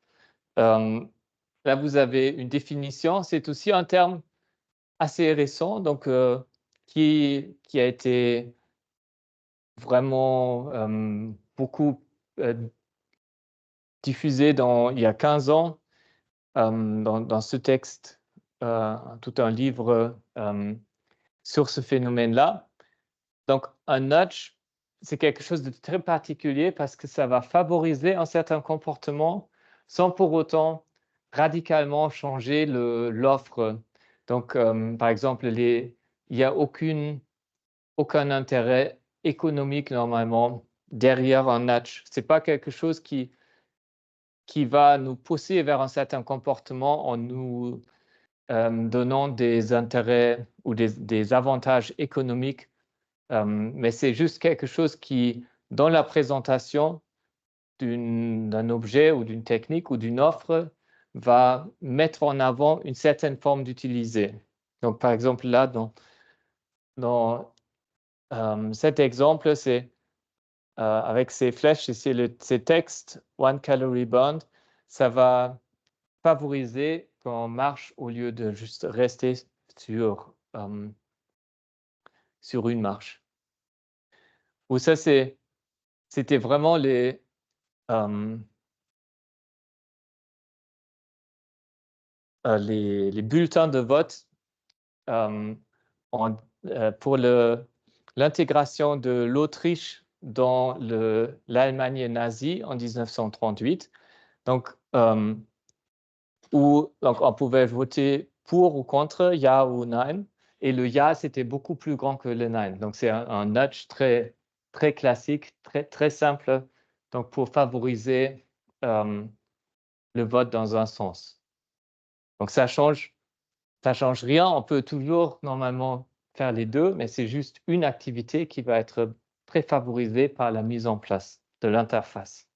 là, vous avez une définition. C'est aussi un terme assez récent, donc, qui a été vraiment beaucoup diffusé il y a 15 ans dans ce texte, tout un livre sur ce phénomène-là. Donc, un nudge, c'est quelque chose de très particulier parce que ça va favoriser un certain comportement sans pour autant radicalement changer l'offre. Donc, par exemple, il n'y a aucun intérêt économique normalement derrière un nudge. Ce n'est pas quelque chose qui va nous pousser vers un certain comportement en nous donnant des intérêts ou des avantages économiques. Mais c'est juste quelque chose qui, dans la présentation d'un objet ou d'une technique ou d'une offre, va mettre en avant une certaine forme d'utiliser. Donc, par exemple, là, dans cet exemple, c'est avec ces flèches, c'est ces textes, One Calorie Burn, ça va favoriser qu'on marche au lieu de juste rester sur une marche. Ou ça, c'était vraiment les bulletins de vote pour l'intégration de l'Autriche dans l'Allemagne nazie en 1938. Donc, donc, on pouvait voter pour ou contre, ja ou nein. Et le ja, c'était beaucoup plus grand que le nein. Donc, c'est un nudge très, très classique, très, très simple, donc pour favoriser le vote dans un sens. Donc, ça change rien. On peut toujours normalement faire les deux, mais c'est juste une activité qui va être très favorisée par la mise en place de l'interface.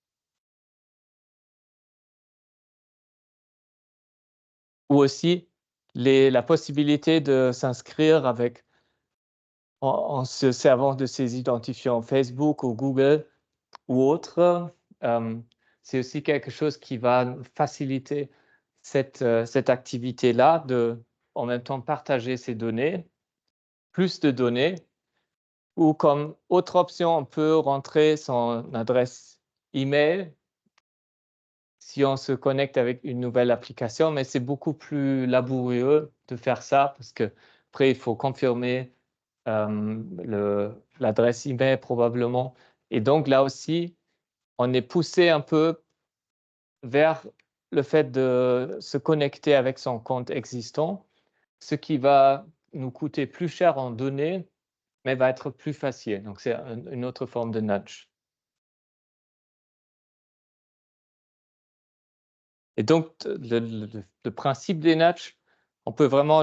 Ou aussi la possibilité de s'inscrire en se servant de ces identifiants Facebook ou Google ou autres. C'est aussi quelque chose qui va faciliter cette activité-là de en même temps partager ces données, plus de données, ou comme autre option, on peut rentrer son adresse email si on se connecte avec une nouvelle application, mais c'est beaucoup plus laborieux de faire ça parce que après il faut confirmer l'adresse email probablement. Et donc là aussi, on est poussé un peu vers le fait de se connecter avec son compte existant, ce qui va nous coûter plus cher en données, mais va être plus facile. Donc c'est une autre forme de nudge. Et donc, le principe des nudges, on peut vraiment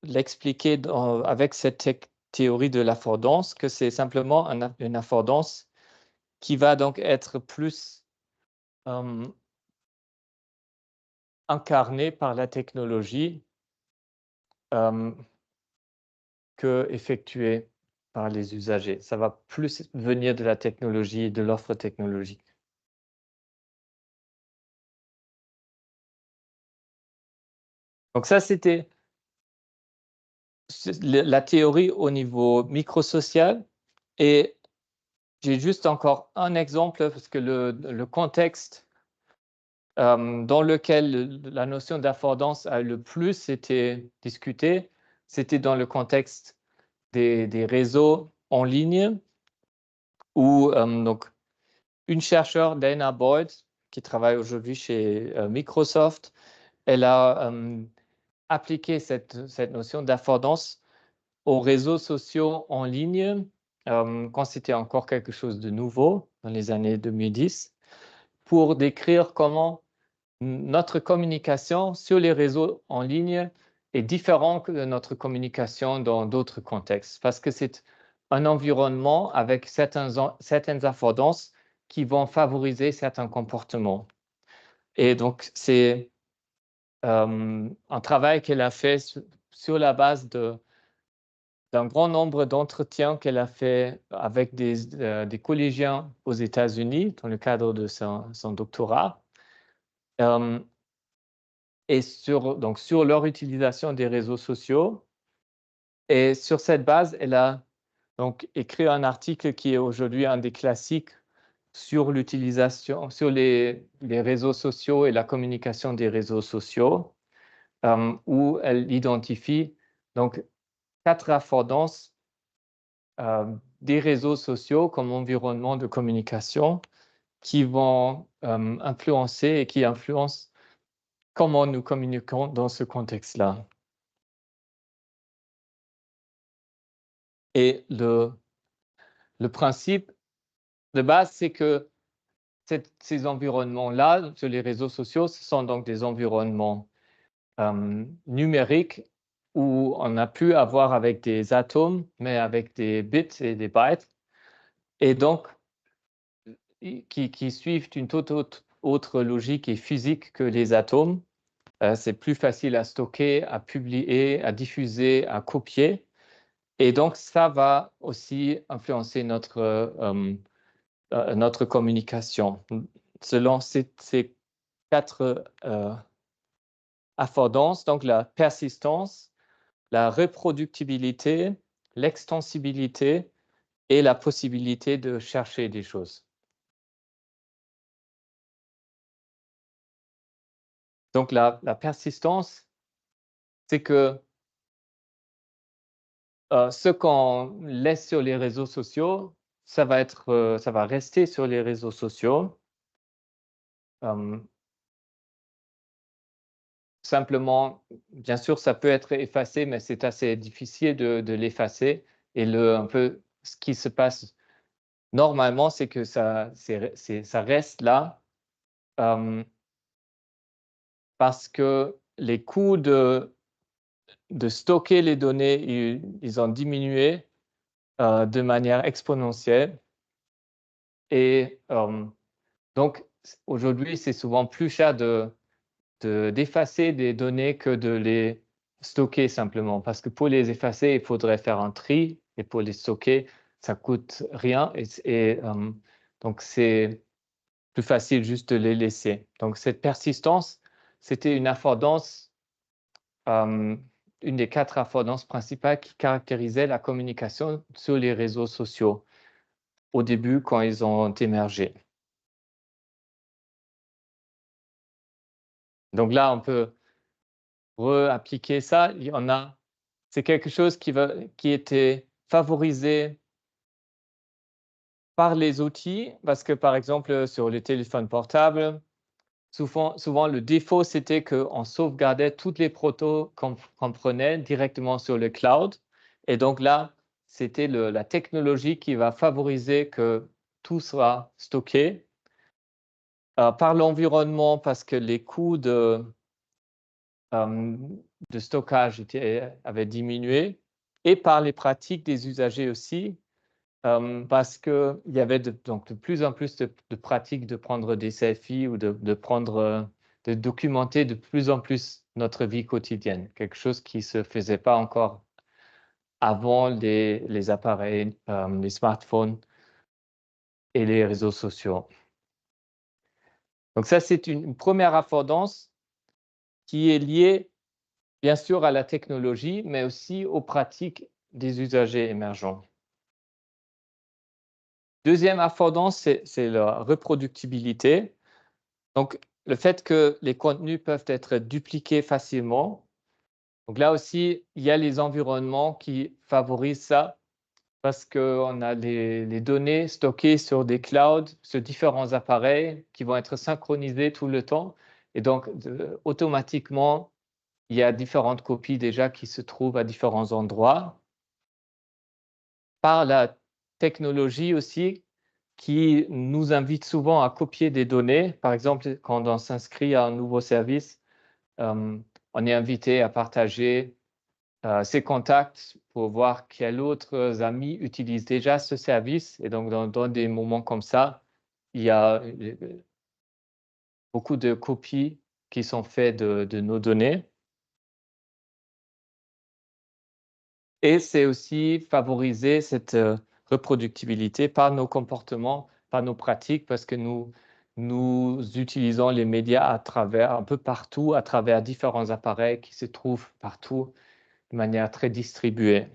l'expliquer avec cette théorie de l'affordance, que c'est simplement une affordance qui va donc être plus incarnée par la technologie que effectuée par les usagers. Ça va plus venir de la technologie et de l'offre technologique. Donc ça, c'était la théorie au niveau microsocial. Et j'ai juste encore un exemple parce que le contexte dans lequel la notion d'affordance a le plus été discutée, c'était dans le contexte des réseaux en ligne où donc une chercheure, Dana Boyd, qui travaille aujourd'hui chez Microsoft, elle a appliqué cette notion d'affordance aux réseaux sociaux en ligne quand c'était encore quelque chose de nouveau dans les années 2010 pour décrire comment notre communication sur les réseaux en ligne est différente de notre communication dans d'autres contextes parce que c'est un environnement avec certaines affordances qui vont favoriser certains comportements. Et donc, c'est un travail qu'elle a fait sur la base d'un grand nombre d'entretiens qu'elle a fait avec des collégiens aux États-Unis dans le cadre de son doctorat. Et donc sur leur utilisation des réseaux sociaux. Et sur cette base, elle a donc écrit un article qui est aujourd'hui un des classiques sur l'utilisation, sur les réseaux sociaux et la communication des réseaux sociaux, où elle identifie donc 4 affordances des réseaux sociaux comme environnement de communication qui vont influencer et qui influencent comment nous communiquons dans ce contexte-là. Et le principe de base, c'est que ces environnements-là, sur les réseaux sociaux, ce sont donc des environnements numériques où on n'a plus à voir avec des atomes, mais avec des bits et des bytes. Et donc, qui suivent une toute autre logique et physique que les atomes. C'est plus facile à stocker, à publier, à diffuser, à copier. Et donc, ça va aussi influencer notre communication. Selon ces 4 affordances, donc la persistance, la reproductibilité, l'extensibilité et la possibilité de chercher des choses. Donc, la persistance, c'est que ce qu'on laisse sur les réseaux sociaux, ça va rester sur les réseaux sociaux. Simplement, bien sûr, ça peut être effacé, mais c'est assez difficile de l'effacer. Et un peu ce qui se passe normalement, c'est que ça reste là parce que les coûts de stocker les données, ils ont diminué de manière exponentielle. Et donc, aujourd'hui, c'est souvent plus cher d'effacer des données que de les stocker simplement. Parce que pour les effacer, il faudrait faire un tri. Et pour les stocker, ça ne coûte rien. Et donc, c'est plus facile juste de les laisser. Donc, cette persistance, c'était une affordance, une des 4 affordances principales qui caractérisaient la communication sur les réseaux sociaux au début quand ils ont émergé. Donc là, on peut réappliquer ça. C'est quelque chose qui était favorisé par les outils, parce que par exemple, sur les téléphones portables, souvent le défaut, c'était qu'on sauvegardait toutes les protos qu'on prenait directement sur le cloud. Et donc là, c'était la technologie qui va favoriser que tout soit stocké par l'environnement, parce que les coûts de stockage avaient diminué, et par les pratiques des usagers aussi, parce qu'il y avait donc de plus en plus de pratiques de prendre des selfies ou de documenter de plus en plus notre vie quotidienne, quelque chose qui ne se faisait pas encore avant les appareils, les smartphones et les réseaux sociaux. Donc ça, c'est une première affordance qui est liée bien sûr à la technologie, mais aussi aux pratiques des usagers émergents. Deuxième affordance, c'est la reproductibilité. Donc, le fait que les contenus peuvent être dupliqués facilement. Donc là aussi, il y a les environnements qui favorisent ça, parce qu'on a les données stockées sur des clouds, sur différents appareils qui vont être synchronisés tout le temps. Et donc, automatiquement, il y a différentes copies déjà qui se trouvent à différents endroits. Par la technologie aussi, qui nous invite souvent à copier des données. Par exemple, quand on s'inscrit à un nouveau service, on est invité à partager ses contacts pour voir quels autres amis utilisent déjà ce service. Et donc, dans des moments comme ça, il y a beaucoup de copies qui sont faites de nos données. Et c'est aussi favoriser cette reproductibilité par nos comportements, par nos pratiques, parce que nous utilisons les médias un peu partout, à travers différents appareils qui se trouvent partout de manière très distribuée.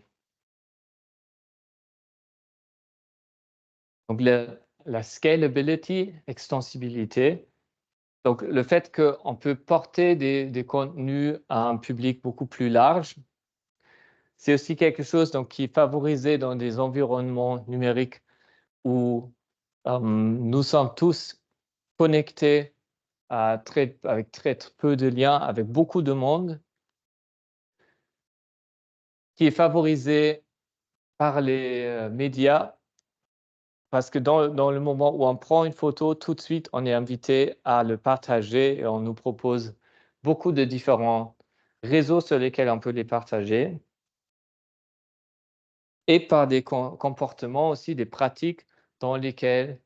Donc, la scalability, extensibilité. Donc, le fait qu'on peut porter des contenus à un public beaucoup plus large, c'est aussi quelque chose donc, qui est favorisé dans des environnements numériques où nous sommes tous connectés avec très peu de liens, avec beaucoup de monde, qui est favorisé par les médias, parce que dans le moment où on prend une photo, tout de suite, on est invité à le partager et on nous propose beaucoup de différents réseaux sur lesquels on peut les partager, et par des comportements aussi, des pratiques dans lesquelles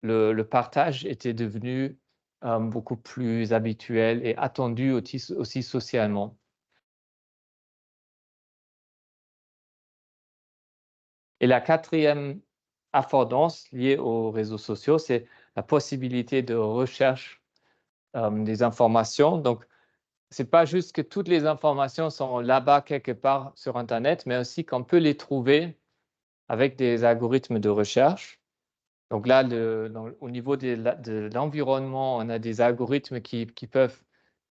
le partage était devenu beaucoup plus habituel et attendu aussi socialement. Et la quatrième affordance liée aux réseaux sociaux, c'est la possibilité de recherche des informations. Donc, ce n'est pas juste que toutes les informations sont là-bas quelque part sur Internet, mais aussi qu'on peut les trouver avec des algorithmes de recherche. Donc là, au niveau de l'environnement, on a des algorithmes qui peuvent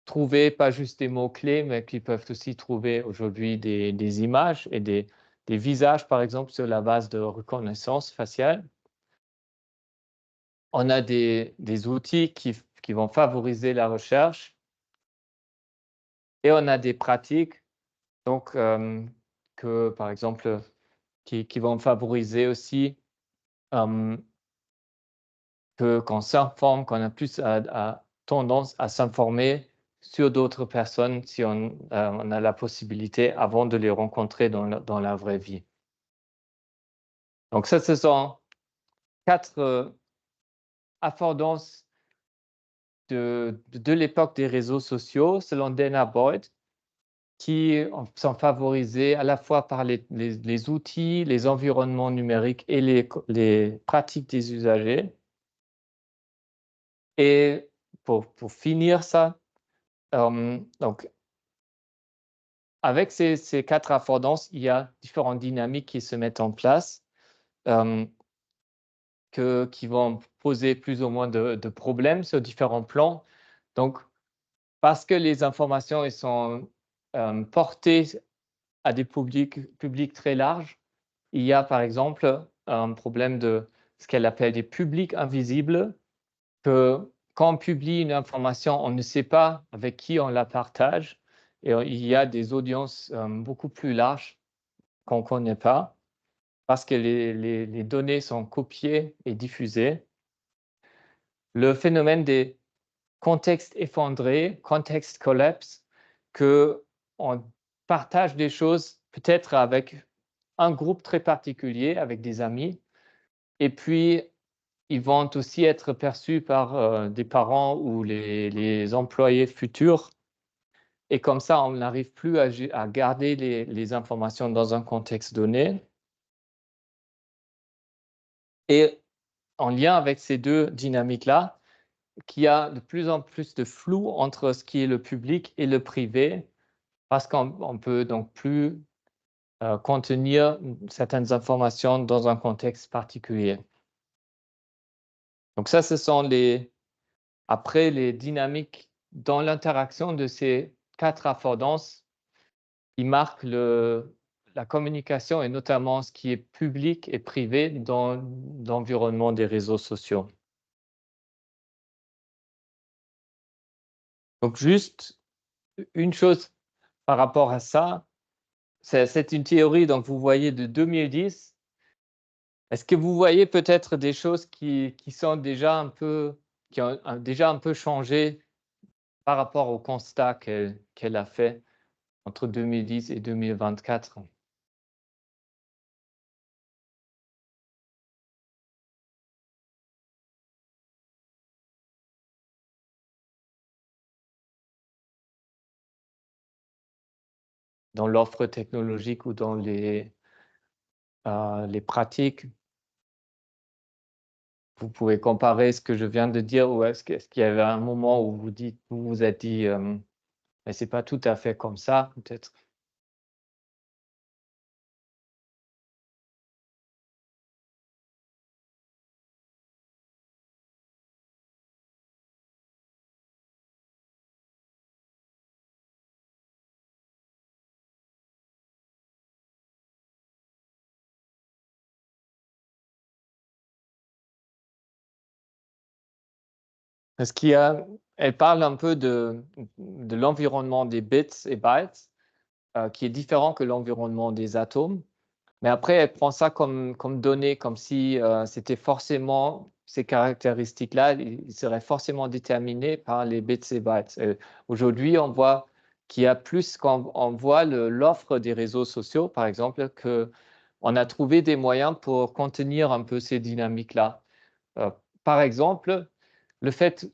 trouver pas juste des mots-clés, mais qui peuvent aussi trouver aujourd'hui des images et des visages, par exemple, sur la base de reconnaissance faciale. On a des outils qui vont favoriser la recherche, et on a des pratiques donc, par exemple, qui vont favoriser aussi qu'on s'informe, qu'on a plus tendance à s'informer sur d'autres personnes si on a la possibilité avant de les rencontrer dans la vraie vie. Donc ça, ce sont 4 affordances de l'époque des réseaux sociaux, selon Dana Boyd, qui sont favorisées à la fois par les outils, les environnements numériques et les pratiques des usagers. Et pour finir ça, donc, avec ces 4 affordances, il y a différentes dynamiques qui se mettent en place, qui vont poser plus ou moins de problèmes sur différents plans. Donc, parce que les informations elles sont portées à des publics très larges, il y a par exemple un problème de ce qu'elle appelle des publics invisibles, que quand on publie une information, on ne sait pas avec qui on la partage, et il y a des audiences beaucoup plus larges qu'on ne connaît pas, parce que les données sont copiées et diffusées. Le phénomène des contextes effondrés, context collapse, qu'on partage des choses peut-être avec un groupe très particulier, avec des amis, et puis ils vont aussi être perçus par des parents ou les employés futurs. Et comme ça, on n'arrive plus à garder les informations dans un contexte donné. Et en lien avec ces deux dynamiques-là, qu'il y a de plus en plus de flou entre ce qui est le public et le privé, parce qu'on peut donc plus contenir certaines informations dans un contexte particulier. Donc ça, ce sont après les dynamiques dans l'interaction de ces 4 affordances qui marquent la communication et notamment ce qui est public et privé dans l'environnement des réseaux sociaux. Donc juste une chose par rapport à ça, c'est une théorie, donc vous voyez de 2010. Est-ce que vous voyez peut-être des choses qui sont déjà qui ont déjà un peu changé par rapport au constat qu'elle a fait entre 2010 et 2024? Dans l'offre technologique ou dans les pratiques? Vous pouvez comparer ce que je viens de dire, ou est-ce qu'il y avait un moment où vous vous êtes dit, mais c'est pas tout à fait comme ça, peut-être? Parce elle parle un peu de l'environnement des bits et bytes, qui est différent que l'environnement des atomes. Mais après, elle prend ça comme donnée, comme si c'était forcément, ces caractéristiques-là, ils seraient forcément déterminés par les bits et bytes. Aujourd'hui, on voit qu'il y a plus, quand on voit l'offre des réseaux sociaux, par exemple, qu'on a trouvé des moyens pour contenir un peu ces dynamiques-là. Par exemple, le fait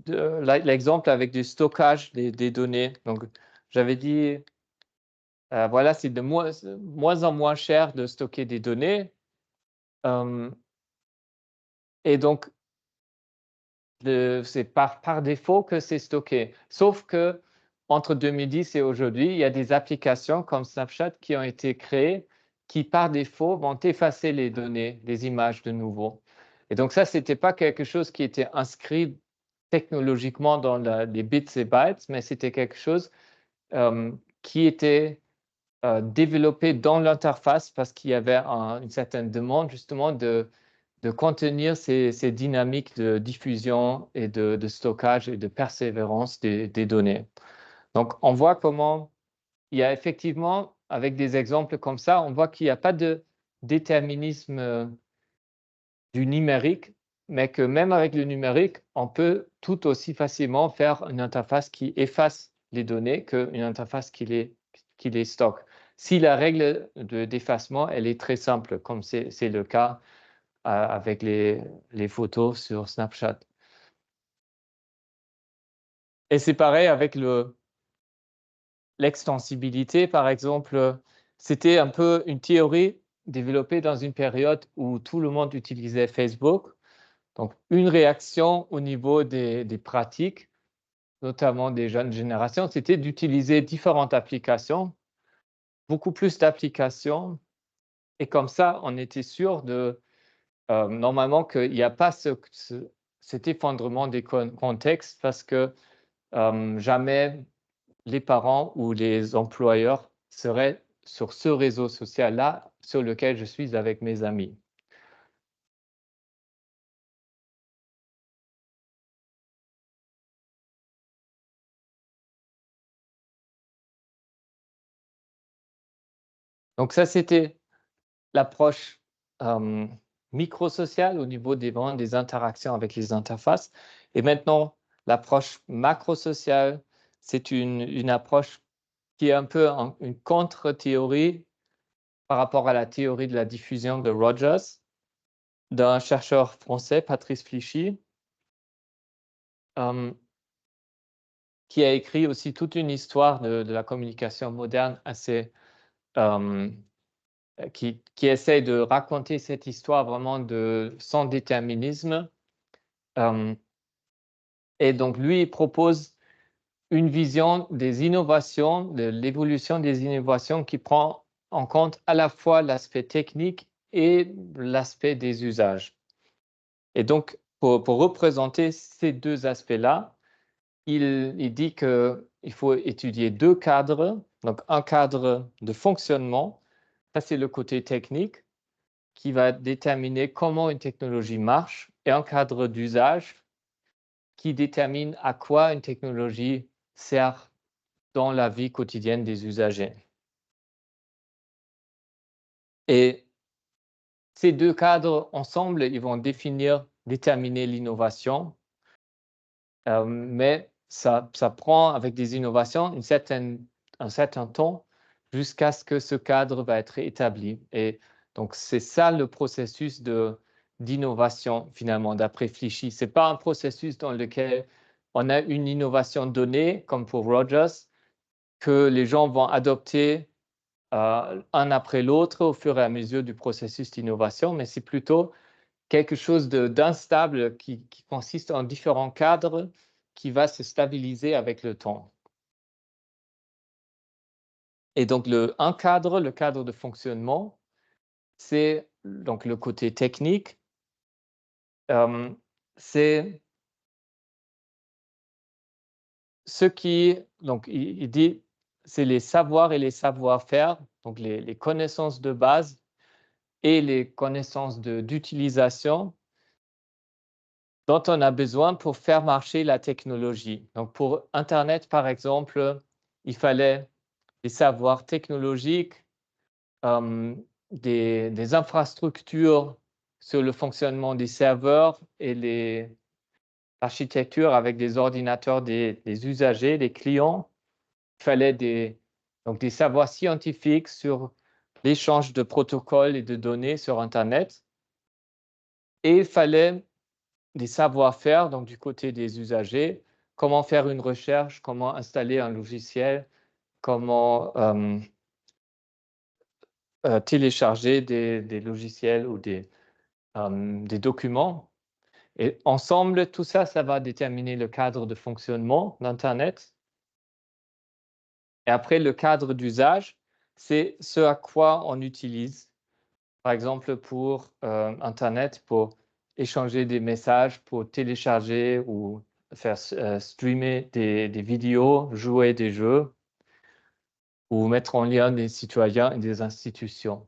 l'exemple avec du stockage des données. Donc, j'avais dit, voilà, c'est de moins en moins cher de stocker des données. Et donc, c'est par défaut que c'est stocké. Sauf que entre 2010 et aujourd'hui, il y a des applications comme Snapchat qui ont été créées qui, par défaut, vont effacer les données, les images de nouveau. Et donc ça, ce n'était pas quelque chose qui était inscrit technologiquement dans les bits et bytes, mais c'était quelque chose qui était développé dans l'interface parce qu'il y avait une certaine demande justement de contenir ces dynamiques de diffusion et de stockage et de persévérance des données. Donc, on voit comment il y a effectivement, avec des exemples comme ça, on voit qu'il n'y a pas de déterminisme du numérique, mais que même avec le numérique, on peut tout aussi facilement faire une interface qui efface les données qu'une interface qui les stocke. Si la règle d'effacement, elle est très simple, comme c'est le cas avec les photos sur Snapchat. Et c'est pareil avec l'extensibilité, par exemple. C'était un peu une théorie développée dans une période où tout le monde utilisait Facebook. Donc, une réaction au niveau des pratiques, notamment des jeunes générations, c'était d'utiliser différentes applications, beaucoup plus d'applications. Et comme ça, on était sûr normalement qu'il n'y a pas cet effondrement des contextes parce que jamais les parents ou les employeurs seraient sur ce réseau social-là sur lequel je suis avec mes amis. Donc ça, c'était l'approche microsociale au niveau des interactions avec les interfaces. Et maintenant, l'approche macrosociale, c'est une approche qui est un peu une contre-théorie par rapport à la théorie de la diffusion de Rogers, d'un chercheur français, Patrice Flichy, qui a écrit aussi toute une histoire de la communication moderne assez qui essaie de raconter cette histoire vraiment sans déterminisme. Et donc, lui, il propose une vision des innovations, de l'évolution des innovations qui prend en compte à la fois l'aspect technique et l'aspect des usages. Et donc, pour représenter ces deux aspects-là, il dit qu'il faut étudier deux cadres. Donc, un cadre de fonctionnement, ça c'est le côté technique, qui va déterminer comment une technologie marche, et un cadre d'usage qui détermine à quoi une technologie sert dans la vie quotidienne des usagers. Et ces deux cadres ensemble, ils vont déterminer l'innovation, mais ça prend avec des innovations un certain temps jusqu'à ce que ce cadre va être établi. Et donc, c'est ça le processus d'innovation, finalement, d'après Flichy. Ce n'est pas un processus dans lequel on a une innovation donnée, comme pour Rogers, que les gens vont adopter un après l'autre au fur et à mesure du processus d'innovation, mais c'est plutôt quelque chose d'instable qui consiste en différents cadres qui va se stabiliser avec le temps. Et donc, un cadre, le cadre de fonctionnement, c'est donc le côté technique. C'est ce qui, donc il dit, c'est les savoirs et les savoir-faire, donc les connaissances de base et les connaissances d'utilisation dont on a besoin pour faire marcher la technologie. Donc pour Internet, par exemple, il fallait des savoirs technologiques, des infrastructures sur le fonctionnement des serveurs et l'architecture avec des ordinateurs des usagers, des clients. Il fallait des savoirs scientifiques sur l'échange de protocoles et de données sur Internet. Et il fallait des savoir-faire, donc du côté des usagers, comment faire une recherche, comment installer un logiciel, comment télécharger des logiciels ou des documents. Et ensemble, tout ça, ça va déterminer le cadre de fonctionnement d'Internet. Et après, le cadre d'usage, c'est ce à quoi on utilise. Par exemple, pour Internet, pour échanger des messages, pour télécharger ou faire streamer des vidéos, jouer des jeux ou mettre en lien des citoyens et des institutions.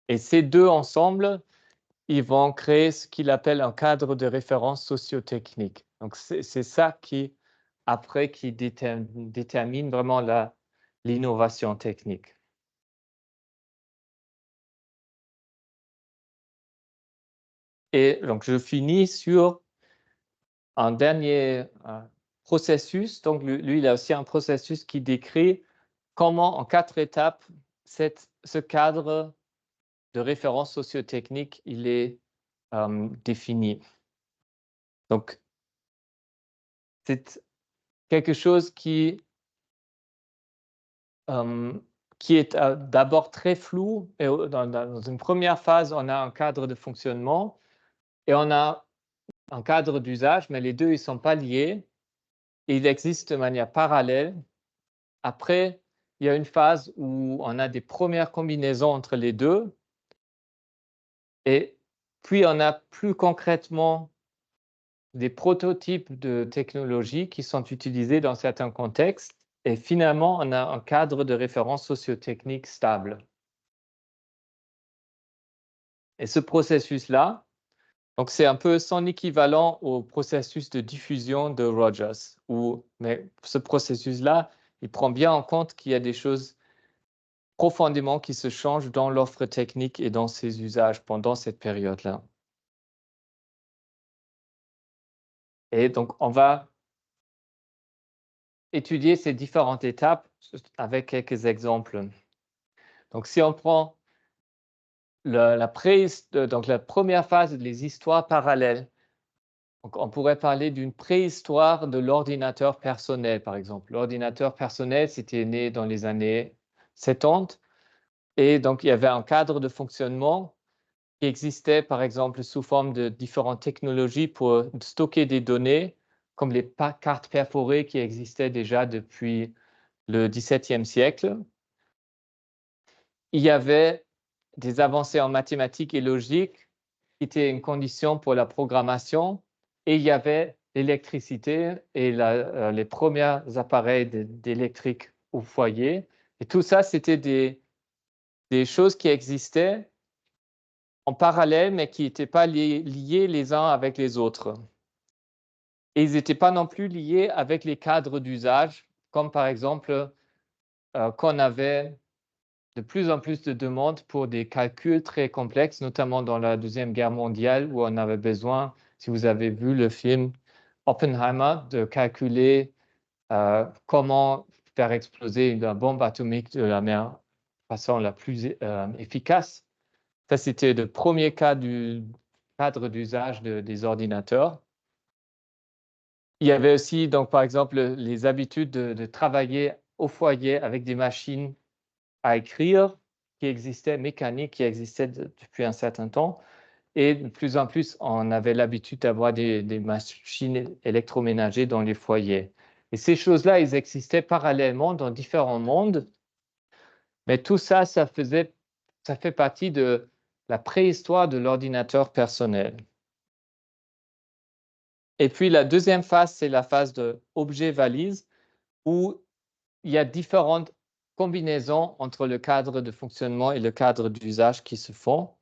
Et ces deux ensemble, ils vont créer ce qu'il appelle un cadre de référence socio-technique. Donc, c'est ça qui détermine vraiment l'innovation technique. Et donc, je finis sur un dernier processus. Donc, lui, il a aussi un processus qui décrit comment, en 4 étapes, ce cadre de référence socio-technique, il est défini. Donc, c'est quelque chose qui est d'abord très flou. Et dans une première phase, on a un cadre de fonctionnement et on a un cadre d'usage, mais les deux, ils ne sont pas liés. Et ils existent de manière parallèle. Après, il y a une phase où on a des premières combinaisons entre les deux. Et puis, on a plus concrètement des prototypes de technologies qui sont utilisés dans certains contextes et finalement, on a un cadre de référence socio-technique stable. Et ce processus-là, donc c'est un peu son équivalent au processus de diffusion de Rogers. Mais ce processus-là, il prend bien en compte qu'il y a des choses profondément qui se changent dans l'offre technique et dans ses usages pendant cette période-là. Et donc, on va étudier ces différentes étapes avec quelques exemples. Donc, si on prend la première phase, les histoires parallèles, donc on pourrait parler d'une préhistoire de l'ordinateur personnel, par exemple. L'ordinateur personnel, c'était né dans les années 70, et donc il y avait un cadre de fonctionnement qui existait, par exemple, sous forme de différentes technologies pour stocker des données, comme les cartes perforées qui existaient déjà depuis le XVIIe siècle. Il y avait des avancées en mathématiques et logique qui étaient une condition pour la programmation, et il y avait l'électricité et les premiers appareils d'électrique au foyer. Et tout ça, c'était des choses qui existaient en parallèle, mais qui n'étaient pas liés les uns avec les autres. Et ils n'étaient pas non plus liés avec les cadres d'usage, comme par exemple quand on avait de plus en plus de demandes pour des calculs très complexes, notamment dans la Deuxième Guerre mondiale, où on avait besoin, si vous avez vu le film Oppenheimer, de calculer comment faire exploser une bombe atomique de la façon la plus efficace. Ça, c'était le premier cas du cadre d'usage des ordinateurs. Il y avait aussi, donc, par exemple, les habitudes de travailler au foyer avec des machines à écrire qui existaient, mécaniques qui existaient depuis un certain temps. Et de plus en plus, on avait l'habitude d'avoir des machines électroménagères dans les foyers. Et ces choses-là, elles existaient parallèlement dans différents mondes. Mais tout ça, ça fait partie de la préhistoire de l'ordinateur personnel. Et puis la deuxième phase, c'est la phase de objet-valise, où il y a différentes combinaisons entre le cadre de fonctionnement et le cadre d'usage qui se font.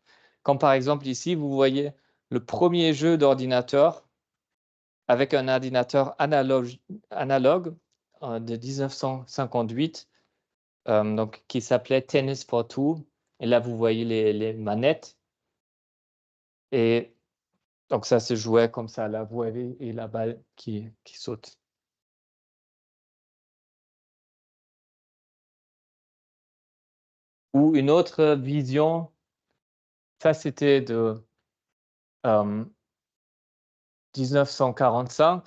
Comme par exemple ici, vous voyez le premier jeu d'ordinateur avec un ordinateur analogue de 1958, donc, qui s'appelait Tennis for Two. Et là, vous voyez les manettes. Et donc, ça se jouait comme ça. Là, vous voyez et la balle qui saute. Ou une autre vision, ça c'était de 1945,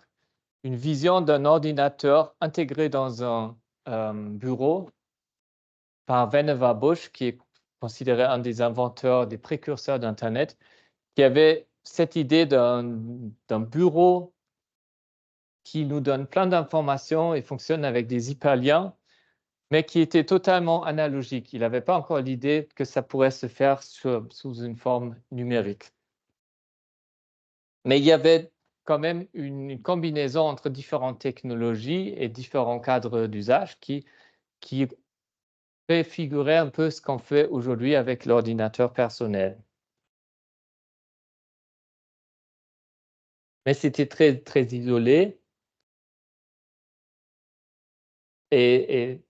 une vision d'un ordinateur intégré dans un bureau par Vannevar Bush, qui est considéré un des inventeurs, des précurseurs d'Internet, qui avait cette idée d'un bureau qui nous donne plein d'informations et fonctionne avec des hyperliens, mais qui était totalement analogique. Il n'avait pas encore l'idée que ça pourrait se faire sous une forme numérique. Mais il y avait quand même une combinaison entre différentes technologies et différents cadres d'usage qui préfigurait un peu ce qu'on fait aujourd'hui avec l'ordinateur personnel. Mais c'était très, très isolé et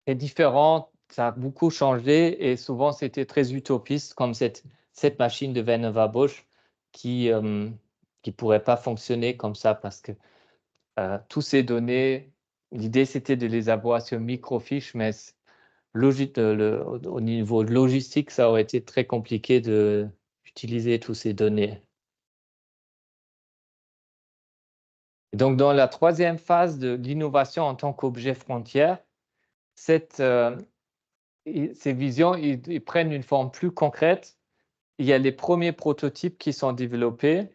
différent. Ça a beaucoup changé et souvent c'était très utopiste, comme cette machine de Vannevar Bush qui pourrait pas fonctionner comme ça parce que tous ces données, l'idée c'était de les avoir sur microfiche, mais au niveau logistique, ça aurait été très compliqué d'utiliser toutes ces données. Et donc, dans la troisième phase de l'innovation en tant qu'objet frontière, ces visions ils prennent une forme plus concrète. Il y a les premiers prototypes qui sont développés.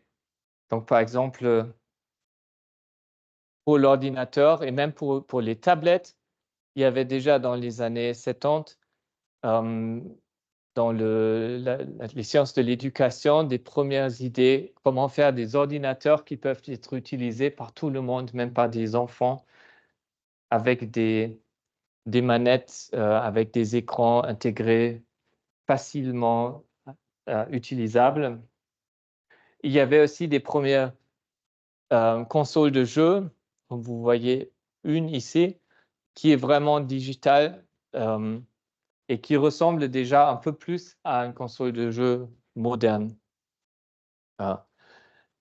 Donc, par exemple, pour l'ordinateur et même pour les tablettes, il y avait déjà dans les années 70 dans les sciences de l'éducation, des premières idées, comment faire des ordinateurs qui peuvent être utilisés par tout le monde, même par des enfants, avec des manettes, avec des écrans intégrés facilement utilisables. Il y avait aussi des premières consoles de jeux. Vous voyez une ici qui est vraiment digitale et qui ressemble déjà un peu plus à une console de jeu moderne.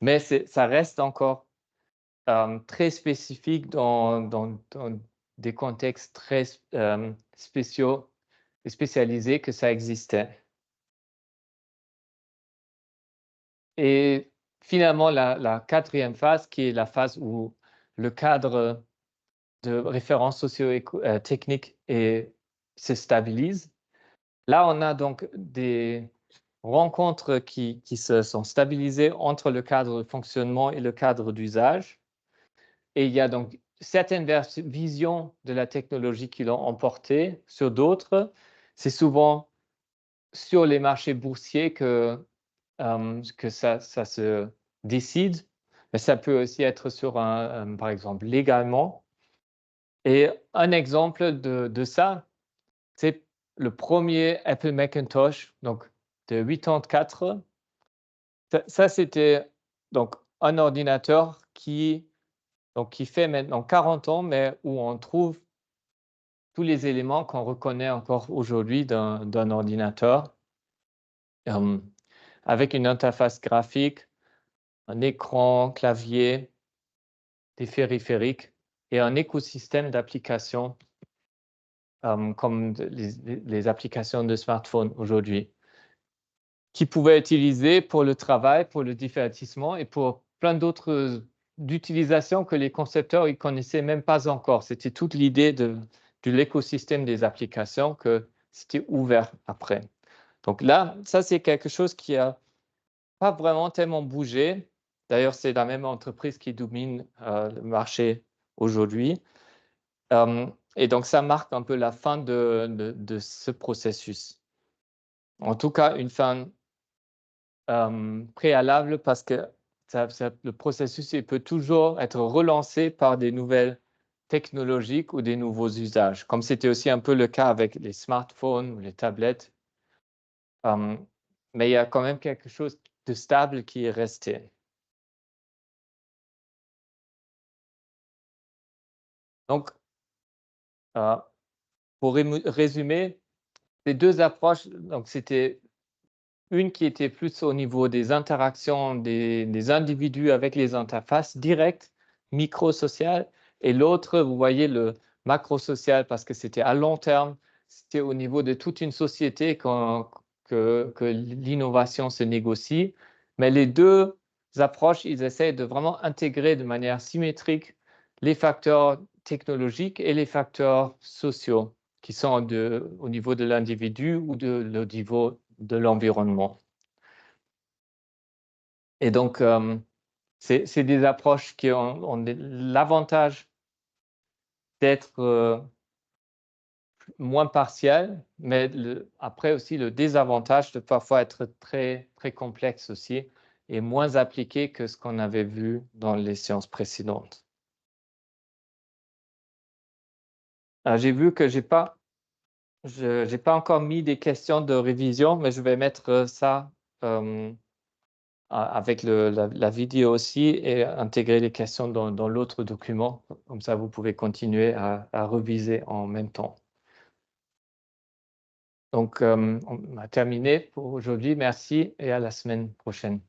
Mais ça reste encore très spécifique dans des contextes très spéciaux et spécialisés que ça existait. Et finalement, la quatrième phase, qui est la phase où le cadre de référence socio-technique se stabilise. Là, on a donc des rencontres qui se sont stabilisées entre le cadre de fonctionnement et le cadre d'usage. Et il y a donc certaines visions de la technologie qui l'ont emporté sur d'autres. C'est souvent sur les marchés boursiers que ça se décide, mais ça peut aussi être sur par exemple, légalement. Et un exemple de ça, c'est le premier Apple Macintosh, donc de 84. Ça c'était donc un ordinateur qui fait maintenant 40 ans, mais où on trouve tous les éléments qu'on reconnaît encore aujourd'hui d'un ordinateur, avec une interface graphique, un écran, clavier, des périphériques et un écosystème d'applications comme les applications de smartphone aujourd'hui, qui pouvaient utiliser pour le travail, pour le divertissement et pour plein d'autres d'utilisations que les concepteurs ne connaissaient même pas encore. C'était toute l'idée de l'écosystème des applications que c'était ouvert après. Donc là, ça c'est quelque chose qui n'a pas vraiment tellement bougé. D'ailleurs, c'est la même entreprise qui domine le marché aujourd'hui. Et donc, ça marque un peu la fin de ce processus. En tout cas, une fin préalable parce que le processus il peut toujours être relancé par des nouvelles technologies ou des nouveaux usages, comme c'était aussi un peu le cas avec les smartphones ou les tablettes. Mais il y a quand même quelque chose de stable qui est resté. Donc, pour résumer, ces deux approches, donc c'était une qui était plus au niveau des interactions des individus avec les interfaces directes, micro-sociales, et l'autre, vous voyez, le macro-social, parce que c'était à long terme, c'était au niveau de toute une société que l'innovation se négocie. Mais les deux approches, ils essaient de vraiment intégrer de manière symétrique les facteurs technologiques et les facteurs sociaux qui sont au niveau de l'individu ou au niveau de l'environnement. Et donc, c'est des approches qui ont l'avantage d'être moins partielles, mais après aussi le désavantage de parfois être très, très complexe aussi et moins appliqué que ce qu'on avait vu dans les séances précédentes. J'ai vu que j'ai pas encore mis des questions de révision, mais je vais mettre ça avec la vidéo aussi et intégrer les questions dans l'autre document. Comme ça, vous pouvez continuer à reviser en même temps. Donc, on a terminé pour aujourd'hui. Merci et à la semaine prochaine.